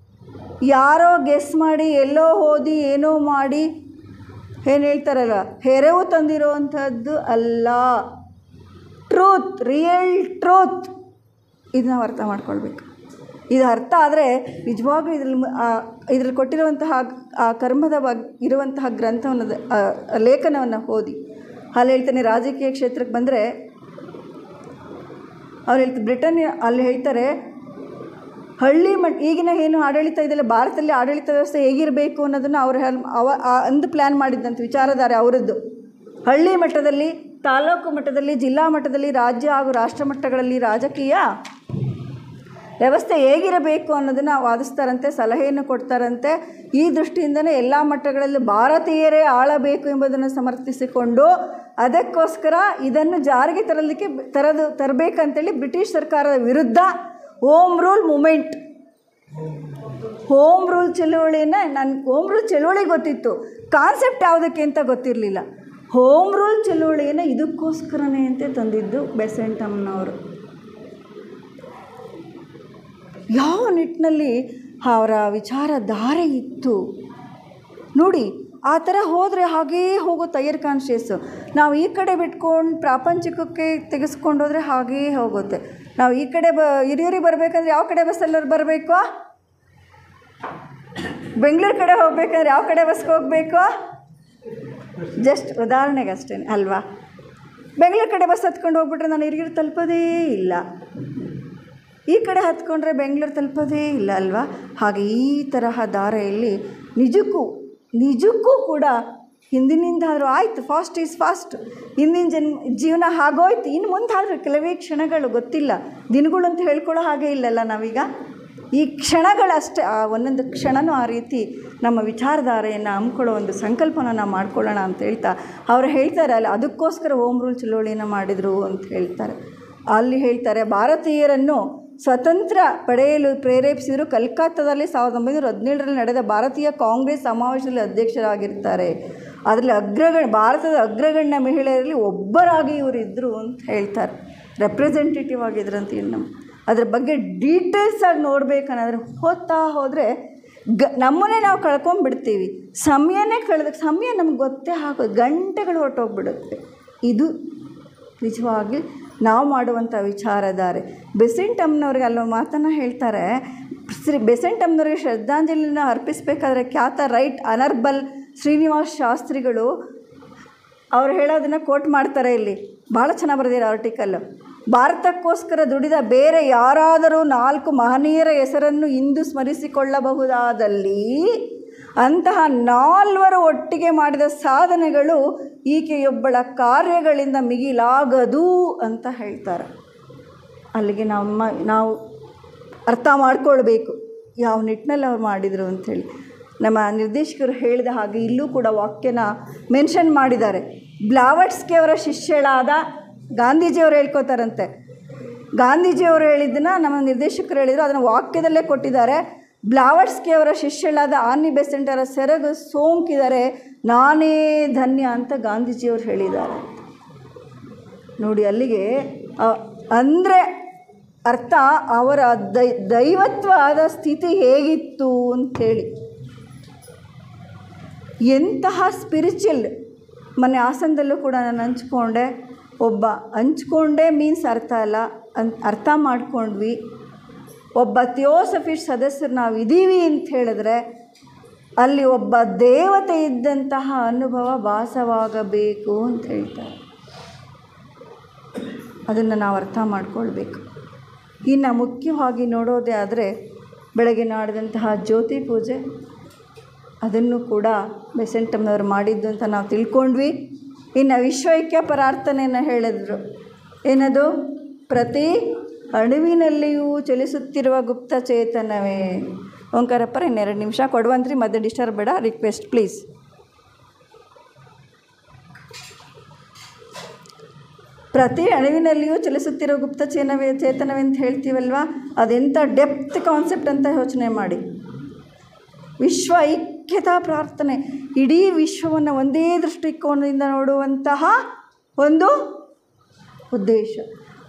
ಯಾರೋ ಗೆಸ್ ಮಾಡಿ, ಎಲ್ಲೋ ಓದಿ, ಏನೋ ಮಾಡಿ ಏನು ಹೇಳ್ತಾರಲ್ಲ, ಹೆರವು ತಂದಿರೋವಂಥದ್ದು ಅಲ್ಲ. ಟ್ರೂತ್, ರಿಯಲ್ ಟ್ರೂತ್, ಇದು ನಾವು ಅರ್ಥ ಮಾಡ್ಕೊಳ್ಬೇಕು. ಇದು ಅರ್ಥ ಆದರೆ ನಿಜವಾಗ್ಲೂ ಇದರಲ್ಲಿ ಕೊಟ್ಟಿರುವಂತಹ ಆ ಕರ್ಮದ ಇರುವಂತಹ ಗ್ರಂಥವನ್ನು ಲೇಖನವನ್ನು ಓದಿ. ಅಲ್ಲಿ ಹೇಳ್ತಾನೆ, ರಾಜಕೀಯ ಕ್ಷೇತ್ರಕ್ಕೆ ಬಂದರೆ ಅವ್ರು ಹೇಳ್ತಾರೆ, ಬ್ರಿಟನ್ನಿಯ ಅಲ್ಲಿ ಹೇಳ್ತಾರೆ ಹಳ್ಳಿ ಈಗಿನ ಏನು ಆಡಳಿತ ಇದೆಯಲ್ಲ, ಭಾರತದಲ್ಲಿ ಆಡಳಿತ ವ್ಯವಸ್ಥೆ ಹೇಗಿರಬೇಕು ಅನ್ನೋದನ್ನು ಅಂದು ಪ್ಲ್ಯಾನ್ ಮಾಡಿದ್ದಂಥ ವಿಚಾರಧಾರೆ ಅವರದ್ದು. ಹಳ್ಳಿ ಮಟ್ಟದಲ್ಲಿ, ತಾಲೂಕು ಮಟ್ಟದಲ್ಲಿ, ಜಿಲ್ಲಾ ಮಟ್ಟದಲ್ಲಿ, ರಾಜ್ಯ ಹಾಗೂ ರಾಷ್ಟ್ರ ಮಟ್ಟಗಳಲ್ಲಿ ರಾಜಕೀಯ ವ್ಯವಸ್ಥೆ ಹೇಗಿರಬೇಕು ಅನ್ನೋದನ್ನು ವಾದಿಸ್ತಾರಂತೆ, ಸಲಹೆಯನ್ನು ಕೊಡ್ತಾರಂತೆ. ಈ ದೃಷ್ಟಿಯಿಂದನೇ ಎಲ್ಲ ಮಟ್ಟಗಳಲ್ಲಿ ಭಾರತೀಯರೇ ಆಳಬೇಕು ಎಂಬುದನ್ನು ಸಮರ್ಥಿಸಿಕೊಂಡು ಅದಕ್ಕೋಸ್ಕರ ಇದನ್ನು ಜಾರಿಗೆ ತರಬೇಕಂತೇಳಿ ಬ್ರಿಟಿಷ್ ಸರ್ಕಾರದ ವಿರುದ್ಧ home rule movement, home rule ಚಳುವಳಿಯನ್ನು, ಹೋಮ್ ರೂಲ್ ಚಳುವಳಿ ಗೊತ್ತಿತ್ತು, ಕಾನ್ಸೆಪ್ಟ್ ಯಾವುದಕ್ಕೆ ಅಂತ ಗೊತ್ತಿರಲಿಲ್ಲ. ಹೋಮ್ ರೂಲ್ ಚಳುವಳಿಯನ್ನು ಇದಕ್ಕೋಸ್ಕರನೇ ಅಂತ ತಂದಿದ್ದು ಬೆಸೆಂಟಮ್ನವರು. ಯಾವ ನಿಟ್ಟಿನಲ್ಲಿ ಅವರ ವಿಚಾರಧಾರೆ ಇತ್ತು ನೋಡಿ. ಆ ಥರ ಹೋದರೆ ಹಾಗೇ ಹೋಗೋ ತೈರ್ ಕಾನ್ಷಿಯಸ್ಸು. ನಾವು ಈ ಕಡೆ ಬಿಟ್ಕೊಂಡು ಪ್ರಾಪಂಚಿಕಕ್ಕೆ ತೆಗೆಸ್ಕೊಂಡು ಹೋದರೆ ಹಾಗೇ ಹೋಗುತ್ತೆ. ನಾವು ಈ ಕಡೆ ಹಿರಿಯೂರಿಗೆ ಬರಬೇಕಂದ್ರೆ ಯಾವ ಕಡೆ ಬಸ್ಸಲ್ಲಿ ಬರಬೇಕು? ಬೆಂಗಳೂರು ಕಡೆ ಹೋಗ್ಬೇಕಂದ್ರೆ ಯಾವ ಕಡೆ ಬಸ್ಗೆ ಹೋಗಬೇಕು? ಜಸ್ಟ್ ಉದಾಹರಣೆಗೆ ಅಷ್ಟೇ ಅಲ್ವಾ. ಬೆಂಗಳೂರು ಕಡೆ ಬಸ್ ಹತ್ಕೊಂಡು ಹೋಗ್ಬಿಟ್ರೆ ನಾನು ಹಿರಿಯೂರು ತಲುಪೋದೇ ಇಲ್ಲ, ಈ ಕಡೆ ಹತ್ಕೊಂಡ್ರೆ ಬೆಂಗಳೂರು ತಲುಪೋದೇ ಇಲ್ಲ ಅಲ್ವಾ. ಹಾಗೆ ಈ ತರಹ ದಾರಿಯಲ್ಲಿ ನಿಜಕ್ಕೂ ಕೂಡ ಹಿಂದಿನಿಂದಾದರೂ ಆಯಿತು, ಫಾಸ್ಟ್ ಈಸ್ ಫಾಸ್ಟ್, ಹಿಂದಿನ ಜೀವನ ಹಾಗೋಯ್ತು, ಇನ್ನು ಮುಂದಾದರೂ ಕೆಲವೇ ಕ್ಷಣಗಳು, ಗೊತ್ತಿಲ್ಲ ದಿನಗಳು ಅಂತ ಹೇಳ್ಕೊಳ್ಳೋ ಹಾಗೆ ಇಲ್ಲಲ್ಲ ನಾವೀಗ. ಈ ಕ್ಷಣಗಳಷ್ಟೇ, ಆ ಒಂದೊಂದು ಕ್ಷಣವೂ ಆ ರೀತಿ ನಮ್ಮ ವಿಚಾರಧಾರೆಯನ್ನು ಹಮ್ಕೊಳ್ಳೋ ಒಂದು ಸಂಕಲ್ಪನ ನಾವು ಮಾಡ್ಕೊಳ್ಳೋಣ ಅಂತ ಹೇಳ್ತಾ ಅವರು ಹೇಳ್ತಾರೆ. ಅಲ್ಲ, ಅದಕ್ಕೋಸ್ಕರ ಹೋಮ್ ರೂಲ್ ಚಳುವಳಿಯನ್ನು ಮಾಡಿದರು ಅಂತ ಹೇಳ್ತಾರೆ. ಅಲ್ಲಿ ಹೇಳ್ತಾರೆ, ಭಾರತೀಯರನ್ನು ಸ್ವತಂತ್ರ ಪಡೆಯಲು ಪ್ರೇರೇಪಿಸಿದರು. ಕಲ್ಕತ್ತಾದಲ್ಲಿ 1917ರಲ್ಲಿ ನಡೆದ ಭಾರತೀಯ ಕಾಂಗ್ರೆಸ್ ಸಮಾವೇಶದಲ್ಲಿ ಅಧ್ಯಕ್ಷರಾಗಿರ್ತಾರೆ. ಅದರಲ್ಲಿ ಭಾರತದ ಅಗ್ರಗಣ್ಯ ಮಹಿಳೆಯರಲ್ಲಿ ಒಬ್ಬರಾಗಿ ಇವರಿದ್ದರು ಅಂತ ಹೇಳ್ತಾರೆ. ರೆಪ್ರೆಸೆಂಟೇಟಿವ್ ಆಗಿದ್ರಂತ. ಇನ್ನು ಅದ್ರ ಬಗ್ಗೆ ಡೀಟೇಲ್ಸಾಗಿ ನೋಡಬೇಕನ್ನೋದ್ರೆ ಹೋಗ್ತಾ ಹೋದರೆ ನಮ್ಮನ್ನೇ ನಾವು ಕಳ್ಕೊಂಡ್ಬಿಡ್ತೀವಿ. ಸಮಯ ನಮ್ಗೆ ಗೊತ್ತೇ ಆಗೋದು, ಗಂಟೆಗಳು ಹೊರಟೋಗ್ಬಿಡುತ್ತೆ. ಇದು ನಿಜವಾಗಿ ನಾವು ಮಾಡುವಂಥ ವಿಚಾರಧಾರೆ. ಬೆಸೆಂಟಮ್ನವ್ರಿಗೆ ಅಲ್ಲೋ ಮಾತನ್ನು ಹೇಳ್ತಾರೆ. ಬೆಸೆಂಟಮ್ನವ್ರಿಗೆ ಶ್ರದ್ಧಾಂಜಲಿನ ಅರ್ಪಿಸಬೇಕಾದ್ರೆ ಖ್ಯಾತ ರೈಟ್ ಅನರ್ಬಲ್ ಶ್ರೀನಿವಾಸ್ ಶಾಸ್ತ್ರಿಗಳು ಅವ್ರು ಹೇಳೋದನ್ನು ಕೋಟ್ ಮಾಡ್ತಾರೆ. ಇಲ್ಲಿ ಭಾಳ ಚೆನ್ನಾಗಿ ಬರೆದಿರೋ ಆರ್ಟಿಕಲ್ಲು. ಭಾರತಕ್ಕೋಸ್ಕರ ದುಡಿದ ಬೇರೆ ಯಾರಾದರೂ 4 ಮಹನೀಯರ ಹೆಸರನ್ನು ಇಂದು ಸ್ಮರಿಸಿಕೊಳ್ಳಬಹುದಾದಲ್ಲಿ ಅಂತಹ 4 ಒಟ್ಟಿಗೆ ಮಾಡಿದ ಸಾಧನೆಗಳು ಈಕೆಯೊಬ್ಬಳ ಕಾರ್ಯಗಳಿಂದ ಮಿಗಿಲಾಗದು ಅಂತ ಹೇಳ್ತಾರೆ. ಅಲ್ಲಿಗೆ ನಾವು ಅರ್ಥ ಮಾಡ್ಕೊಳ್ಬೇಕು ಯಾವ ನಿಟ್ಟಿನಲ್ಲಿ ಅವ್ರು ಮಾಡಿದರು ಅಂಥೇಳಿ. ನಮ್ಮ ನಿರ್ದೇಶಕರು ಹೇಳಿದ ಹಾಗೆ ಇಲ್ಲೂ ಕೂಡ ವಾಕ್ಯನ ಮೆನ್ಷನ್ ಮಾಡಿದ್ದಾರೆ. ಬ್ಲಾವಟ್ಸ್ಕಿ ಅವರ ಶಿಷ್ಯಳಾದ ಗಾಂಧೀಜಿಯವರು ಹೇಳ್ಕೊತಾರಂತೆ. ಗಾಂಧೀಜಿಯವರು ಹೇಳಿದ್ದನ್ನು ನಮ್ಮ ನಿರ್ದೇಶಕರು ಹೇಳಿದರು, ಅದನ್ನು ವಾಕ್ಯದಲ್ಲೇ ಕೊಟ್ಟಿದ್ದಾರೆ. ಬ್ಲಾವಟ್ಸ್ಕಿ ಅವರ ಶಿಷ್ಯಳಾದ ಆನಿ ಬೆಸೆಂಟರ ಸೆರಗು ಸೋಂಕಿದರೆ ನಾನೇ ಧನ್ಯ ಅಂತ ಗಾಂಧೀಜಿಯವರು ಹೇಳಿದ್ದಾರೆ. ನೋಡಿ ಅಲ್ಲಿಗೆ ಅಂದರೆ ಅರ್ಥ ಅವರ ದೈವತ್ವದ ಸ್ಥಿತಿ ಹೇಗಿತ್ತು ಅಂಥೇಳಿ. ಎಂತಹ ಸ್ಪಿರಿಚುವಲ್. ಮೊನ್ನೆ ಹಾಸನದಲ್ಲೂ ಕೂಡ ನಾನು ಹಂಚ್ಕೊಂಡೆ ಮೀನ್ಸ್ ಅರ್ಥ ಅಲ್ಲ, ಅರ್ಥ ಮಾಡ್ಕೊಂಡ್ವಿ. ಒಬ್ಬ ಥಿಯೋಸಫಿಸ್ಟ್ ಸದಸ್ಯರು ನಾವು ಇದ್ದೀವಿ ಅಂತ ಹೇಳಿದ್ರೆ ಅಲ್ಲಿ ಒಬ್ಬ ದೇವತೆ ಇದ್ದಂತಹ ಅನುಭವ ಭಾಸವಾಗಬೇಕು ಅಂತ ಹೇಳ್ತಾರೆ. ಅದನ್ನು ನಾವು ಅರ್ಥ ಮಾಡ್ಕೊಳ್ಬೇಕು. ಇನ್ನು ಮುಖ್ಯವಾಗಿ ನೋಡೋದೇ ಆದರೆ ಬೆಳಗ್ಗೆ ಮಾಡಿದಂತಹ ಜ್ಯೋತಿ ಪೂಜೆ, ಅದನ್ನು ಕೂಡ ಬೆಸೆಂಟಮ್ನವರು ಮಾಡಿದ್ದು ಅಂತ ನಾವು ತಿಳ್ಕೊಂಡ್ವಿ. ಇನ್ನು ವಿಶ್ವೈಕ್ಯ ಪ್ರಾರ್ಥನೆಯನ್ನು ಹೇಳಿದ್ರು. ಏನದು? ಪ್ರತಿ ಅಣುವಿನಲ್ಲಿಯೂ ಚಲಿಸುತ್ತಿರುವ ಗುಪ್ತ ಚೇತನವೇ. ಓಂಕಾರಪ್ಪರ 2 ನಿಮಿಷ ಕೊಡುವಂತ್ರಿ, ಮಧ್ಯೆ ಡಿಸ್ಟರ್ಬ್ ಬೇಡ, ರಿಕ್ವೆಸ್ಟ್ ಪ್ಲೀಸ್. ಪ್ರತಿ ಅಣುವಿನಲ್ಲಿಯೂ ಚಲಿಸುತ್ತಿರುವ ಗುಪ್ತ ಚೇತನವೇ ಅಂತ ಹೇಳ್ತೀವಲ್ವ, ಅದೆಂಥ ಡೆಪ್ತ್ ಕಾನ್ಸೆಪ್ಟ್ ಅಂತ ಯೋಚನೆ ಮಾಡಿ. ವಿಶ್ವ ಐಕ್ಯತಾ ಪ್ರಾರ್ಥನೆ, ಇಡೀ ವಿಶ್ವವನ್ನು ಒಂದೇ ದೃಷ್ಟಿಕೋನದಿಂದ ನೋಡುವಂತಹ ಒಂದು ಉದ್ದೇಶ.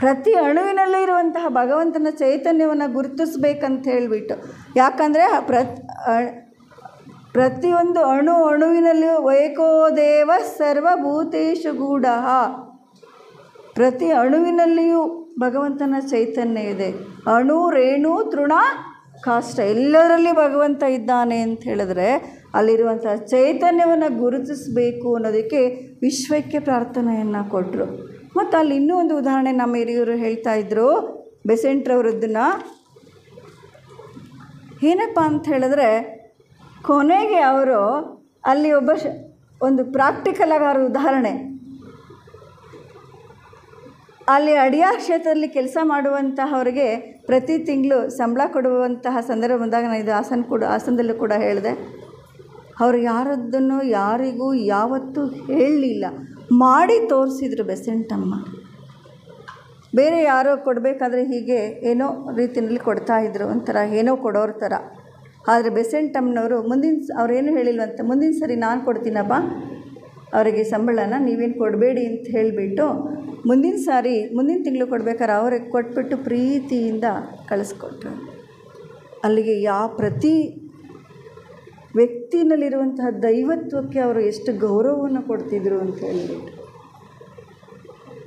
ಪ್ರತಿ ಅಣುವಿನಲ್ಲೂ ಇರುವಂತಹ ಭಗವಂತನ ಚೈತನ್ಯವನ್ನು ಗುರುತಿಸ್ಬೇಕಂತ ಹೇಳಿಬಿಟ್ಟು. ಯಾಕಂದರೆ ಪ್ರತಿಯೊಂದು ಅಣುವಿನಲ್ಲಿಯೂ ಏಕೋ ದೇವ ಸರ್ವಭೂತೇಷು ಗೂಢ. ಪ್ರತಿ ಅಣುವಿನಲ್ಲಿಯೂ ಭಗವಂತನ ಚೈತನ್ಯ ಇದೆ. ಅಣು, ರೇಣು, ತೃಣ, ಕಾಷ್ಟ ಎಲ್ಲದರಲ್ಲಿ ಭಗವಂತ ಇದ್ದಾನೆ ಅಂತ ಹೇಳಿದ್ರೆ ಅಲ್ಲಿರುವಂಥ ಚೈತನ್ಯವನ್ನು ಗುರುತಿಸಬೇಕು ಅನ್ನೋದಕ್ಕೆ ವಿಶ್ವಕ್ಕೆ ಪ್ರಾರ್ಥನೆಯನ್ನು ಕೊಟ್ಟರು. ಮತ್ತು ಅಲ್ಲಿ ಇನ್ನೂ ಒಂದು ಉದಾಹರಣೆ ನಮ್ಮ ಹಿರಿಯರು ಹೇಳ್ತಾ ಇದ್ದರು, ಬೆಸೆಂಟ್ರವರದ್ದನ್ನು. ಏನಪ್ಪ ಅಂತ ಹೇಳಿದ್ರೆ ಕೊನೆಗೆ ಅವರು ಅಲ್ಲಿ ಒಂದು ಪ್ರಾಕ್ಟಿಕಲ್ ಆಗಿ ಉದಾಹರಣೆ, ಅಲ್ಲಿ ಅಡಿಯಾರ್ ಕ್ಷೇತ್ರದಲ್ಲಿ ಕೆಲಸ ಮಾಡುವಂತಹವರಿಗೆ ಪ್ರತಿ ತಿಂಗಳು ಸಂಬಳ ಕೊಡುವಂತಹ ಸಂದರ್ಭ ಬಂದಾಗ ನಾನು ಇದು ಹಾಸನದಲ್ಲೂ ಕೂಡ ಹೇಳಿದೆ. ಅವರು ಯಾರದ್ದನ್ನು ಯಾರಿಗೂ ಯಾವತ್ತೂ ಹೇಳಲಿಲ್ಲ, ಮಾಡಿ ತೋರಿಸಿದ್ರು ಬೆಸೆಂಟಮ್ಮ. ಬೇರೆ ಯಾರೋ ಕೊಡಬೇಕಾದ್ರೆ ಹೀಗೆ ಏನೋ ರೀತಿಯಲ್ಲಿ ಕೊಡ್ತಾಯಿದ್ರು, ಒಂಥರ ಏನೋ ಕೊಡೋರ ಥರ. ಆದರೆ ಬೆಸೆಂಟಮ್ಮನವರು ಅವ್ರೇನು ಹೇಳಿಲ್ವಂತೆ, ಮುಂದಿನ ಸರಿ ನಾನು ಕೊಡ್ತೀನಪ್ಪ ಅವರಿಗೆ ಸಂಬಳನ, ನೀವೇನು ಕೊಡಬೇಡಿ ಅಂತ ಹೇಳಿಬಿಟ್ಟು ಮುಂದಿನ ತಿಂಗಳು ಕೊಡ್ಬೇಕಾದ್ರೆ ಅವ್ರಿಗೆ ಕೊಟ್ಬಿಟ್ಟು ಪ್ರೀತಿಯಿಂದ ಕಳಿಸ್ಕೊಟ್ರು. ಅಲ್ಲಿಗೆ ಪ್ರತಿ ವ್ಯಕ್ತಿನಲ್ಲಿರುವಂತಹ ದೈವತ್ವಕ್ಕೆ ಅವರು ಎಷ್ಟು ಗೌರವವನ್ನು ಕೊಡ್ತಿದ್ರು ಅಂತ ಹೇಳಿಬಿಟ್ಟು.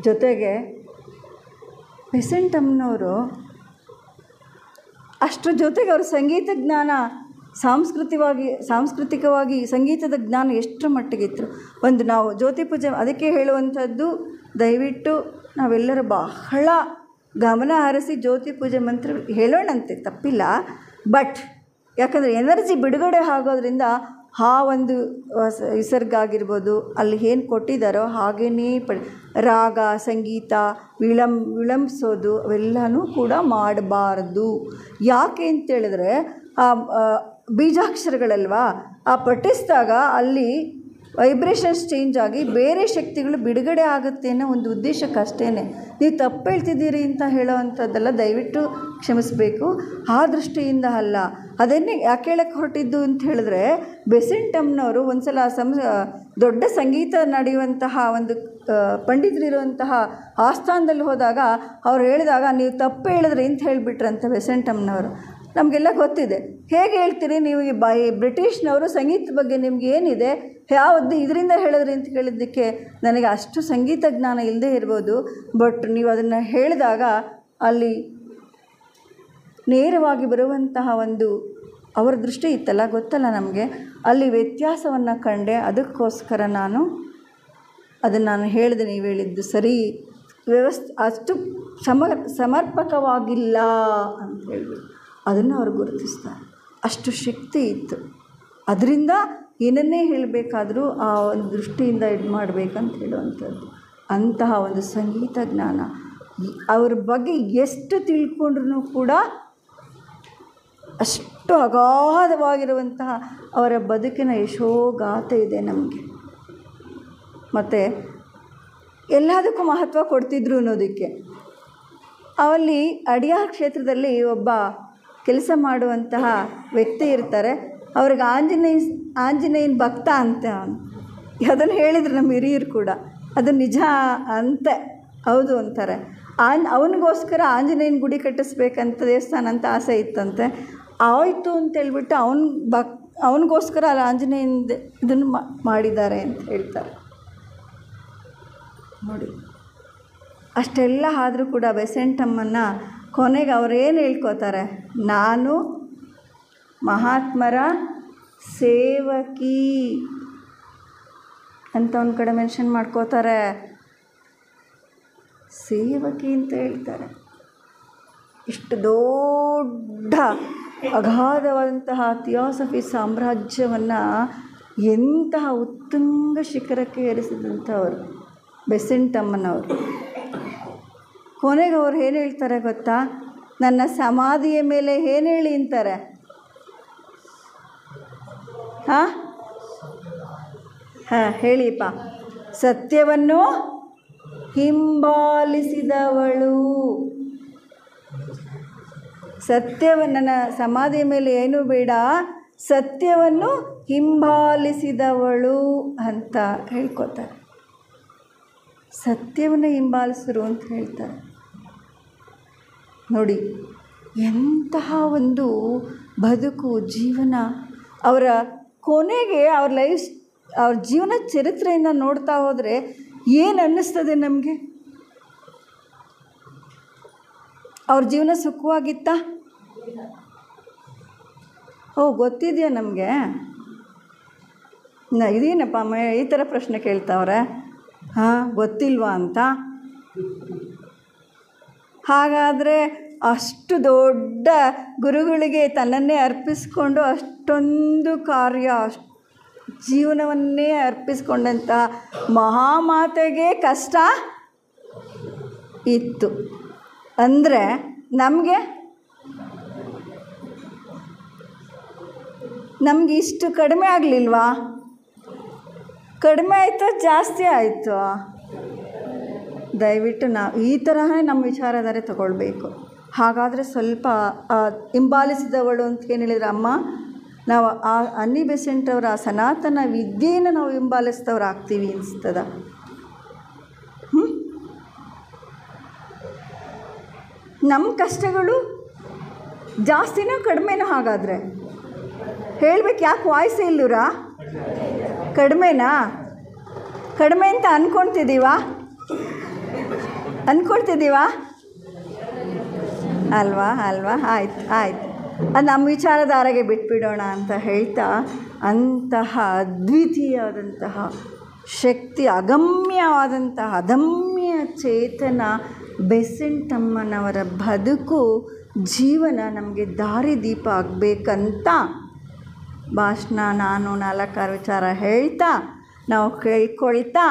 ಜೊತೆಗೆ ಬೆಸೆಂಟಮ್ಮನವರು ಅಷ್ಟರ ಜೊತೆಗೆ ಅವ್ರ ಸಂಗೀತ ಜ್ಞಾನ ಸಾಂಸ್ಕೃತಿಕವಾಗಿ ಸಂಗೀತದ ಜ್ಞಾನ ಎಷ್ಟರ ಮಟ್ಟಿಗಿತ್ತು. ನಾವು ಜ್ಯೋತಿ ಪೂಜೆ ಅದಕ್ಕೆ ಹೇಳುವಂಥದ್ದು, ದಯವಿಟ್ಟು ನಾವೆಲ್ಲರೂ ಬಹಳ ಗಮನ ಹರಿಸಿ ಜ್ಯೋತಿ ಪೂಜೆ ಮಂತ್ರ ಹೇಳೋಣಂತೆ, ತಪ್ಪಿಲ್ಲ. ಬಟ್ ಯಾಕಂದರೆ ಎನರ್ಜಿ ಬಿಡುಗಡೆ ಆಗೋದ್ರಿಂದ ಆ ಒಂದು ವಿಸರ್ಗ ಆಗಿರ್ಬೋದು, ಅಲ್ಲಿ ಏನು ಕೊಟ್ಟಿದ್ದಾರೋ ಹಾಗೇ ರಾಗ ಸಂಗೀತ ವಿಳಂಬಿಸೋದು ಅವೆಲ್ಲನೂ ಕೂಡ ಮಾಡಬಾರ್ದು. ಯಾಕೆ ಅಂತೇಳಿದ್ರೆ ಬೀಜಾಕ್ಷರಗಳಲ್ವಾ, ಪಠಿಸಿದಾಗ ಅಲ್ಲಿ ವೈಬ್ರೇಷನ್ಸ್ ಚೇಂಜ್ ಆಗಿ ಬೇರೆ ಶಕ್ತಿಗಳು ಬಿಡುಗಡೆ ಆಗುತ್ತೆ ಅನ್ನೋ ಒಂದು ಉದ್ದೇಶಕ್ಕಷ್ಟೇ. ನೀವು ತಪ್ಪು ಹೇಳ್ತಿದ್ದೀರಿ ಅಂತ ಹೇಳೋ ಅಂಥದ್ದೆಲ್ಲ ದಯವಿಟ್ಟು ಕ್ಷಮಿಸಬೇಕು. ಆ ದೃಷ್ಟಿಯಿಂದ ಅಲ್ಲ. ಅದನ್ನೇ ಯಾಕೆ ಹೇಳಕ್ಕೆ ಹೊರಟಿದ್ದು ಅಂತ ಹೇಳಿದ್ರೆ, ಬೆಸೆಂಟಮ್ಮನವರು ಒಂದು ಸಲ ದೊಡ್ಡ ಸಂಗೀತ ನಡೆಯುವಂತಹ ಒಂದು ಪಂಡಿತರಿರುವಂತಹ ಆಸ್ಥಾನದಲ್ಲಿ ಹೋದಾಗ ಅವ್ರು ಹೇಳಿದಾಗ, ನೀವು ತಪ್ಪು ಹೇಳಿದ್ರಿ ಅಂತ ಹೇಳಿಬಿಟ್ರಂತ ಬೆಸೆಂಟಮ್ಮನವರು. ನಮಗೆಲ್ಲ ಗೊತ್ತಿದೆ, ಹೇಗೆ ಹೇಳ್ತೀರಿ ನೀವು ಈ ಬ್ರಿಟಿಷ್ನವರು ಸಂಗೀತದ ಬಗ್ಗೆ ನಿಮ್ಗೆ ಏನಿದೆ, ಯಾವುದು ಇದರಿಂದ ಹೇಳಿದ್ರಿ ಅಂತ ಕೇಳಿದ್ದಕ್ಕೆ ನನಗೆ ಅಷ್ಟು ಸಂಗೀತ ಜ್ಞಾನ ಇಲ್ಲದೇ ಇರ್ಬೋದು, ಬಟ್ ನೀವು ಅದನ್ನು ಹೇಳಿದಾಗ ಅಲ್ಲಿ ನೇರವಾಗಿ ಬರುವಂತಹ ಒಂದು ಅವರ ದೃಷ್ಟಿ ಇತ್ತಲ್ಲ, ಗೊತ್ತಲ್ಲ ನಮಗೆ, ಅಲ್ಲಿ ವ್ಯತ್ಯಾಸವನ್ನು ಕಂಡೆ. ಅದಕ್ಕೋಸ್ಕರ ನಾನು ಹೇಳಿದೆ, ನೀವು ಹೇಳಿದ್ದು ಸರಿ, ಅಷ್ಟು ಸಮರ್ಪಕವಾಗಿಲ್ಲ ಅಂತ ಹೇಳ್ಬಿಟ್ಟು ಅದನ್ನು ಅವರು ಗುರುತಿಸ್ತಾರೆ. ಅಷ್ಟು ಶಕ್ತಿ ಇತ್ತು. ಅದರಿಂದ ಏನನ್ನೇ ಹೇಳಬೇಕಾದ್ರೂ ಆ ಒಂದು ದೃಷ್ಟಿಯಿಂದ ಮಾಡಬೇಕಂತ ಹೇಳುವಂಥದ್ದು. ಅಂತಹ ಒಂದು ಸಂಗೀತ ಜ್ಞಾನ ಅವ್ರ ಬಗ್ಗೆ ಎಷ್ಟು ತಿಳ್ಕೊಂಡ್ರೂ ಕೂಡ ಅಷ್ಟು ಅಗಾಧವಾಗಿರುವಂತಹ ಅವರ ಬದುಕಿನ ಯಶೋಗಾಥೆ ಇದೆ ನಮಗೆ. ಮತ್ತು ಎಲ್ಲದಕ್ಕೂ ಮಹತ್ವ ಕೊಡ್ತಿದ್ರು ಅನ್ನೋದಕ್ಕೆ. ಅವಲ್ಲಿ ಅಡಿಯಾರ್ ಕ್ಷೇತ್ರದಲ್ಲಿ ಒಬ್ಬ ಕೆಲಸ ಮಾಡುವಂತಹ ವ್ಯಕ್ತಿ ಇರ್ತಾರೆ. ಅವ್ರಿಗೆ ಆಂಜನೇಯನ ಭಕ್ತ ಅಂತ ಅದನ್ನು ಹೇಳಿದ್ರು ನಮ್ಮ ಹಿರಿಯರು ಕೂಡ. ಅದು ನಿಜ ಅಂತೆ, ಹೌದು ಅಂತಾರೆ. ಅವನಿಗೋಸ್ಕರ ಆಂಜನೇಯನ ಗುಡಿ ಕಟ್ಟಿಸ್ಬೇಕಂತ ದೇವಸ್ಥಾನ ಅಂತ ಆಸೆ ಇತ್ತಂತೆ. ಆಯಿತು ಅಂತೇಳ್ಬಿಟ್ಟು ಅವನಿಗೋಸ್ಕರ ಅಲ್ಲಿ ಆಂಜನೇಯನ ಇದನ್ನು ಮಾಡಿದ್ದಾರೆ ಅಂತ ಹೇಳ್ತಾರೆ. ನೋಡಿ, ಅಷ್ಟೆಲ್ಲ ಆದರೂ ಕೂಡ ಬೆಸೆಂಟಮ್ಮನ ಕೊನೆಗೆ ಅವರೇನು ಹೇಳ್ಕೊತಾರೆ, ನಾನು ಮಹಾತ್ಮರ ಸೇವಕಿ ಅಂತ ಒಂದು ಕಡೆ ಮೆನ್ಷನ್ ಮಾಡ್ಕೋತಾರೆ. ಸೇವಕಿ ಅಂತ ಹೇಳ್ತಾರೆ. ಇಷ್ಟು ದೊಡ್ಡ ಅಗಾಧವಾದಂತಹ ಥಿಯಾಸಫಿ ಸಾಮ್ರಾಜ್ಯವನ್ನು ಎಂತಹ ಉತ್ತುಂಗ ಶಿಖರಕ್ಕೆ ಏರಿಸಿದಂಥವರು ಬೆಸೆಂಟಮ್ಮನವರು. ಕೊನೆಗೆ ಅವ್ರು ಏನು ಹೇಳ್ತಾರೆ ಗೊತ್ತಾ, ನನ್ನ ಸಮಾಧಿಯ ಮೇಲೆ ಏನು ಹೇಳಿ ಅಂತಾರೆ, ಹಾಂ ಹೇಳಿಪ್ಪ. ಸತ್ಯವನ್ನು ಹಿಂಬಾಲಿಸಿದವಳು. ನನ್ನ ಸಮಾಧಿಯ ಮೇಲೆ ಏನೂ ಬೇಡ, ಸತ್ಯವನ್ನು ಹಿಂಬಾಲಿಸಿದವಳು ಅಂತ ಹೇಳ್ಕೊತಾರೆ. ಸತ್ಯವನ್ನು ಹಿಂಬಾಲಿಸಿರು ಅಂತ ಹೇಳ್ತಾರೆ. ನೋಡಿ, ಎಂತಹ ಒಂದು ಬದುಕು, ಜೀವನ. ಅವರ ಕೊನೆಗೆ ಅವ್ರ ಜೀವನ ಚರಿತ್ರೆಯನ್ನು ನೋಡ್ತಾ ಹೋದರೆ ಏನು ಅನ್ನಿಸ್ತದೆ ನಮಗೆ? ಅವ್ರ ಜೀವನ ಸುಖವಾಗಿತ್ತಾ? ಗೊತ್ತಿದೆಯಾ ನಮಗೆ? ಇದೇನಪ್ಪ ಈ ಥರ ಪ್ರಶ್ನೆ ಕೇಳ್ತಾವ್ರೆ, ಗೊತ್ತಿಲ್ವಾ ಅಂತ. ಹಾಗಾದರೆ ಅಷ್ಟು ದೊಡ್ಡ ಗುರುಗಳಿಗೆ ತನ್ನನ್ನೇ ಅರ್ಪಿಸ್ಕೊಂಡು ಅಷ್ಟೊಂದು ಕಾರ್ಯ, ಜೀವನವನ್ನೇ ಅರ್ಪಿಸ್ಕೊಂಡಂಥ ಮಹಾಮಾತೆಗೆ ಕಷ್ಟ ಇತ್ತು. ಅಂದರೆ ನಮಗೆ ಇಷ್ಟು ಕಡಿಮೆ ಆಗಲಿಲ್ವಾ? ಕಡಿಮೆ ಆಯಿತು ಜಾಸ್ತಿ ಆಯಿತು? ದಯವಿಟ್ಟು ನಾವು ಈ ತರಹನೇ ನಮ್ಮ ವಿಚಾರಧಾರೆ ತಗೊಳ್ಬೇಕು. ಹಾಗಾದರೆ ಸ್ವಲ್ಪ ಹಿಂಬಾಲಿಸಿದವಳು ಅಂತ ಏನು ಹೇಳಿದ್ರು ಅಮ್ಮ, ನಾವು ಆ ಅನ್ನಿ ಬೆಸೆಂಟ್ ಅವರ ಆ ಸನಾತನ ವಿದ್ಯೆಯನ್ನು ನಾವು ಹಿಂಬಾಲಿಸಿದವ್ರು ಆಗ್ತೀವಿ ಅನಿಸ್ತದ. ನಮ್ಮ ಕಷ್ಟಗಳು ಜಾಸ್ತಿನೋ ಕಡಿಮೆನೋ? ಹಾಗಾದರೆ ಹೇಳ್ಬೇಕು. ಯಾಕೆ ವಾಯ್ಸೇ ಇಲ್ಲೂರಾ? ಕಡಿಮೆನಾ? ಕಡಿಮೆ ಅಂತ ಅಂದ್ಕೊಳ್ತಿದ್ದೀವಾ ಅಲ್ವಾ? ಆಯ್ತು ಅದು ನಮ್ಮ ವಿಚಾರಧಾರೆಗೆ ಬಿಟ್ಬಿಡೋಣ ಅಂತ ಹೇಳ್ತಾ, ಅಂತಹ ಅದ್ವಿತೀಯವಾದಂತಹ ಶಕ್ತಿ, ಅಗಮ್ಯವಾದಂತಹ ಅದಮ್ಯ ಚೇತನ ಬೆಸೆಂಟ್ ಅಮ್ಮನವರ ಬದುಕು, ಜೀವನ ನಮಗೆ ದಾರಿದೀಪ ಆಗಬೇಕಂತ ಭಾಷಣ ನಾನು 4-6 ವಿಚಾರ ಹೇಳ್ತಾ, ನಾವು ಕೇಳ್ಕೊಳ್ತಾ,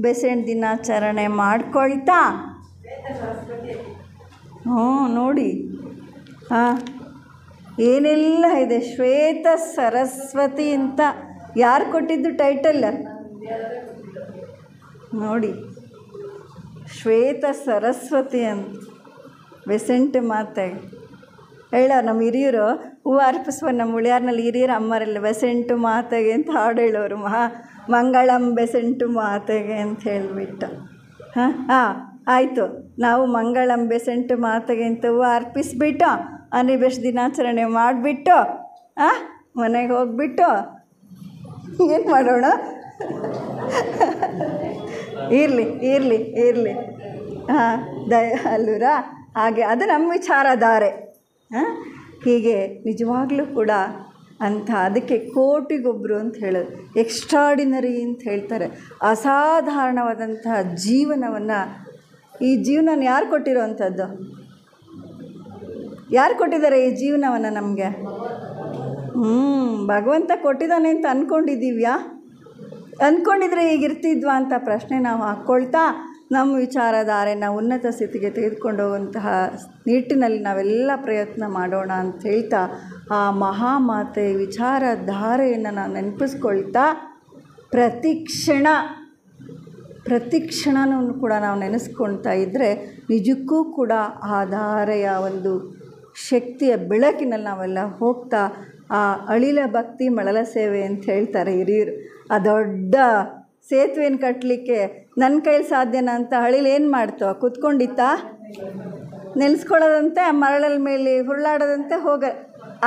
ಬೆಸೆಂಟ್ ದಿನಾಚರಣೆ ಮಾಡ್ಕೊಳ್ತಾ, ನೋಡಿ ಏನೆಲ್ಲ ಇದೆ. ಶ್ವೇತ ಸರಸ್ವತಿ ಅಂತ ಯಾರು ಕೊಟ್ಟಿದ್ದು ಟೈಟಲ್ ನೋಡಿ, ಶ್ವೇತ ಸರಸ್ವತಿ ಅಂತ ಬೆಸೆಂಟ್ ಮಾತೆ ಹೇಳ. ನಮ್ಮ ಹಿರಿಯರು ಹೂವು ಅರ್ಪಿಸುವ ನಮ್ಮ ಉಳಿಯಾರ್ನಲ್ಲಿ ಹಿರಿಯರು ಅಮ್ಮರೆಲ್ಲ ಬೆಸೆಂಟು ಮಾತೆಗೆ ಅಂತ ಹಾಡು ಹೇಳೋರು. ಮಂಗಳಂ ಬೆಸೆಂಟು ಮಾತೆಗೆ ಅಂತ ಹೇಳಿಬಿಟ್ಟು. ಆಯಿತು, ನಾವು ಮಂಗಳಂ ಬೆಸೆಂಟು ಮಾತೆಗೆ ಅಂತ ಹೂವು ಅರ್ಪಿಸ್ಬಿಟ್ಟು ಅನ್ನಿಬೇಷ್ ದಿನಾಚರಣೆ ಮಾಡಿಬಿಟ್ಟು ಮನೆಗೆ ಹೋಗ್ಬಿಟ್ಟು ಏನು ಮಾಡೋಣ? ಇರಲಿ ಅಲ್ಲೂರಾ? ಹಾಗೆ ಅದು ನಮ್ಮ ವಿಚಾರಧಾರೆ. ಹೀಗೆ ನಿಜವಾಗ್ಲೂ ಕೂಡ ಅಂತ ಅದಕ್ಕೆ ಕೋಟಿಗೊಬ್ಬರು ಅಂತ ಹೇಳೋದು, ಎಕ್ಸ್ಟ್ರಾಡಿನರಿ ಅಂತ ಹೇಳ್ತಾರೆ. ಅಸಾಧಾರಣವಾದಂತಹ ಜೀವನವನ್ನು, ಈ ಜೀವನ ಯಾರು ಕೊಟ್ಟಿರೋ ಅಂಥದ್ದು? ಯಾರು ಕೊಟ್ಟಿದ್ದಾರೆ ಈ ಜೀವನವನ್ನು ನಮಗೆ? ಭಗವಂತ ಕೊಟ್ಟಿದ್ದಾನೆ ಅಂತ ಅಂದ್ಕೊಂಡಿದ್ರೆ ಈಗಿರ್ತಿದ್ವಾ ಅಂತ ಪ್ರಶ್ನೆ ನಾವು ಹಾಕ್ಕೊಳ್ತಾ, ನಮ್ಮ ವಿಚಾರಧಾರೆನ ಉನ್ನತ ಸ್ಥಿತಿಗೆ ತೆಗೆದುಕೊಂಡು ಹೋಗುವಂತಹ ನಿಟ್ಟಿನಲ್ಲಿ ನಾವೆಲ್ಲ ಪ್ರಯತ್ನ ಮಾಡೋಣ ಅಂತ ಹೇಳ್ತಾ, ಆ ಮಹಾಮಾತೆ ವಿಚಾರಧಾರೆಯನ್ನು ನಾವು ನೆನಪಿಸ್ಕೊಳ್ತಾ, ಪ್ರತಿ ಕ್ಷಣನೂ ಕೂಡ ನಾವು ನೆನೆಸ್ಕೊಳ್ತಾ ಇದ್ದರೆ ನಿಜಕ್ಕೂ ಕೂಡ ಆ ಧಾರೆಯ ಒಂದು ಶಕ್ತಿಯ ಬೆಳಕಿನಲ್ಲಿ ನಾವೆಲ್ಲ ಹೋಗ್ತಾ, ಆ ಅಳಿಲ ಭಕ್ತಿ ಮಳಲ ಸೇವೆ ಅಂತ ಹೇಳ್ತಾರೆ ಹಿರಿಯರು. ಆ ದೊಡ್ಡ ಸೇತುವೆಯನ್ನು ಕಟ್ಟಲಿಕ್ಕೆ ನನ್ನ ಕೈಲಿ ಸಾಧ್ಯನಾ ಅಂತ ಅಳಿಲು ಏನು ಮಾಡ್ತೋ? ಕೂತ್ಕೊಂಡಿತ್ತಾ? ನೆನೆಸ್ಕೊಳ್ಳೋದಂತೆ, ಆ ಮರಳದ ಮೇಲೆ ಹುರುಳಾಡೋದಂತೆ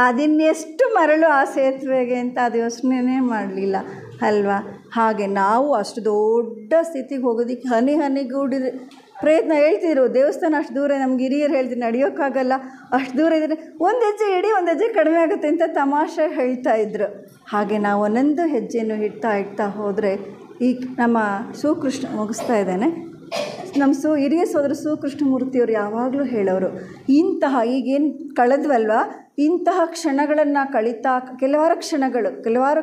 ಅದಿನ್ನೆಷ್ಟು ಮರಳು ಆ ಸೇತುವೆಗೆ ಅಂತ ಅದು ಯೋಚನೆ ಮಾಡಲಿಲ್ಲ ಅಲ್ವಾ? ಹಾಗೆ ನಾವು ಅಷ್ಟು ದೊಡ್ಡ ಸ್ಥಿತಿಗೆ ಹೋಗೋದಕ್ಕೆ ಹನಿಗೂಡಿದ್ರೆ ಪ್ರಯತ್ನ ಹೇಳ್ತಿದ್ರು. ದೇವಸ್ಥಾನ ಅಷ್ಟು ದೂರ, ನಮ್ಗೆ ಹಿರಿಯರು ಹೇಳ್ತೀನಿ ನಡೆಯೋಕ್ಕಾಗಲ್ಲ, ಅಷ್ಟು ದೂರ ಇದ್ದರೆ ಒಂದು ಹೆಜ್ಜೆ ಇಡಿ, ಒಂದು ಹೆಜ್ಜೆ ಕಡಿಮೆ ಆಗುತ್ತೆ ಅಂತ ತಮಾಷೆ ಹೇಳ್ತಾಯಿದ್ರು. ಹಾಗೆ ನಾವು ಒಂದೊಂದು ಹೆಜ್ಜೆಯನ್ನು ಇಡ್ತಾ ಹೋದರೆ, ಈಗ ನಮ್ಮ ಸುಕೃಷ್ಣ ಮುಗಿಸ್ತಾ ಇದ್ದೇನೆ, ನಮ್ಮ ಹಿರಿಯ ಸೋದರ ಸುಕೃಷ್ಣಮೂರ್ತಿಯವರು ಯಾವಾಗಲೂ ಹೇಳೋರು, ಇಂತಹ ಈಗೇನು ಕಳೆದ್ವಲ್ವ, ಇಂತಹ ಕ್ಷಣಗಳನ್ನು ಕಳೀತಾ ಕೆಲವಾರು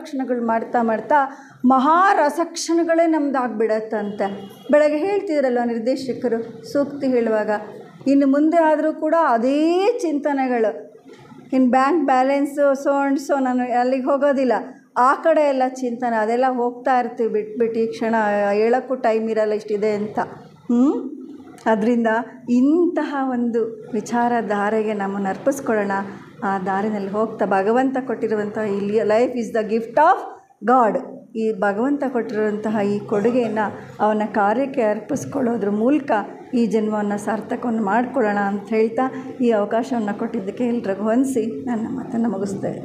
ಕ್ಷಣಗಳು ಮಾಡ್ತಾ ಮಹಾರಸಕ್ಷಣಗಳೇ ನಮ್ಮದಾಗ್ಬಿಡತ್ತಂತೆ. ಬೆಳಗ್ಗೆ ಹೇಳ್ತಿದ್ರಲ್ವ ನಿರ್ದೇಶಕರು ಸೂಕ್ತಿ ಹೇಳುವಾಗ, ಇನ್ನು ಮುಂದೆ ಆದರೂ ಕೂಡ ಅದೇ ಚಿಂತನೆಗಳು. ಇನ್ನು ಬ್ಯಾಂಕ್ ಬ್ಯಾಲೆನ್ಸು ನಾನು ಅಲ್ಲಿಗೆ ಹೋಗೋದಿಲ್ಲ, ಆ ಕಡೆ ಎಲ್ಲ ಚಿಂತನೆ, ಅದೆಲ್ಲ ಹೋಗ್ತಾ ಇರ್ತೀವಿ ಬಿಟ್ಬಿಟ್ಟು. ಈ ಕ್ಷಣ ಹೇಳೋಕ್ಕೂ ಟೈಮ್ ಇರಲ್ಲ ಇಷ್ಟಿದೆ ಅಂತ. ಅದರಿಂದ ಇಂತಹ ಒಂದು ವಿಚಾರಧಾರೆಗೆ ನಮ್ಮನ್ನು ಅರ್ಪಿಸ್ಕೊಳ್ಳೋಣ. ಆ ದಾರಿನಲ್ಲಿ ಹೋಗ್ತಾ ಭಗವಂತ ಕೊಟ್ಟಿರುವಂತಹ ಇಲ್ಲಿ life is the gift of god, ಈ ಭಗವಂತ ಕೊಟ್ಟಿರುವಂತಹ ಈ ಕೊಡುಗೆಯನ್ನು ಅವನ ಕಾರ್ಯಕ್ಕೆ ಅರ್ಪಿಸ್ಕೊಳ್ಳೋದ್ರ ಮೂಲಕ ಈ ಜನ್ಮವನ್ನು ಸಾರ್ಥಕವನ್ನು ಮಾಡಿಕೊಳ್ಳೋಣ ಅಂತ ಹೇಳ್ತಾ, ಈ ಅವಕಾಶವನ್ನು ಕೊಟ್ಟಿದ್ದಕ್ಕೆ ಎಲ್ರಿಗೂ ವಂದಿಸಿ ನನ್ನ ಮಾತನ್ನು ಮುಗಿಸ್ತೇನೆ.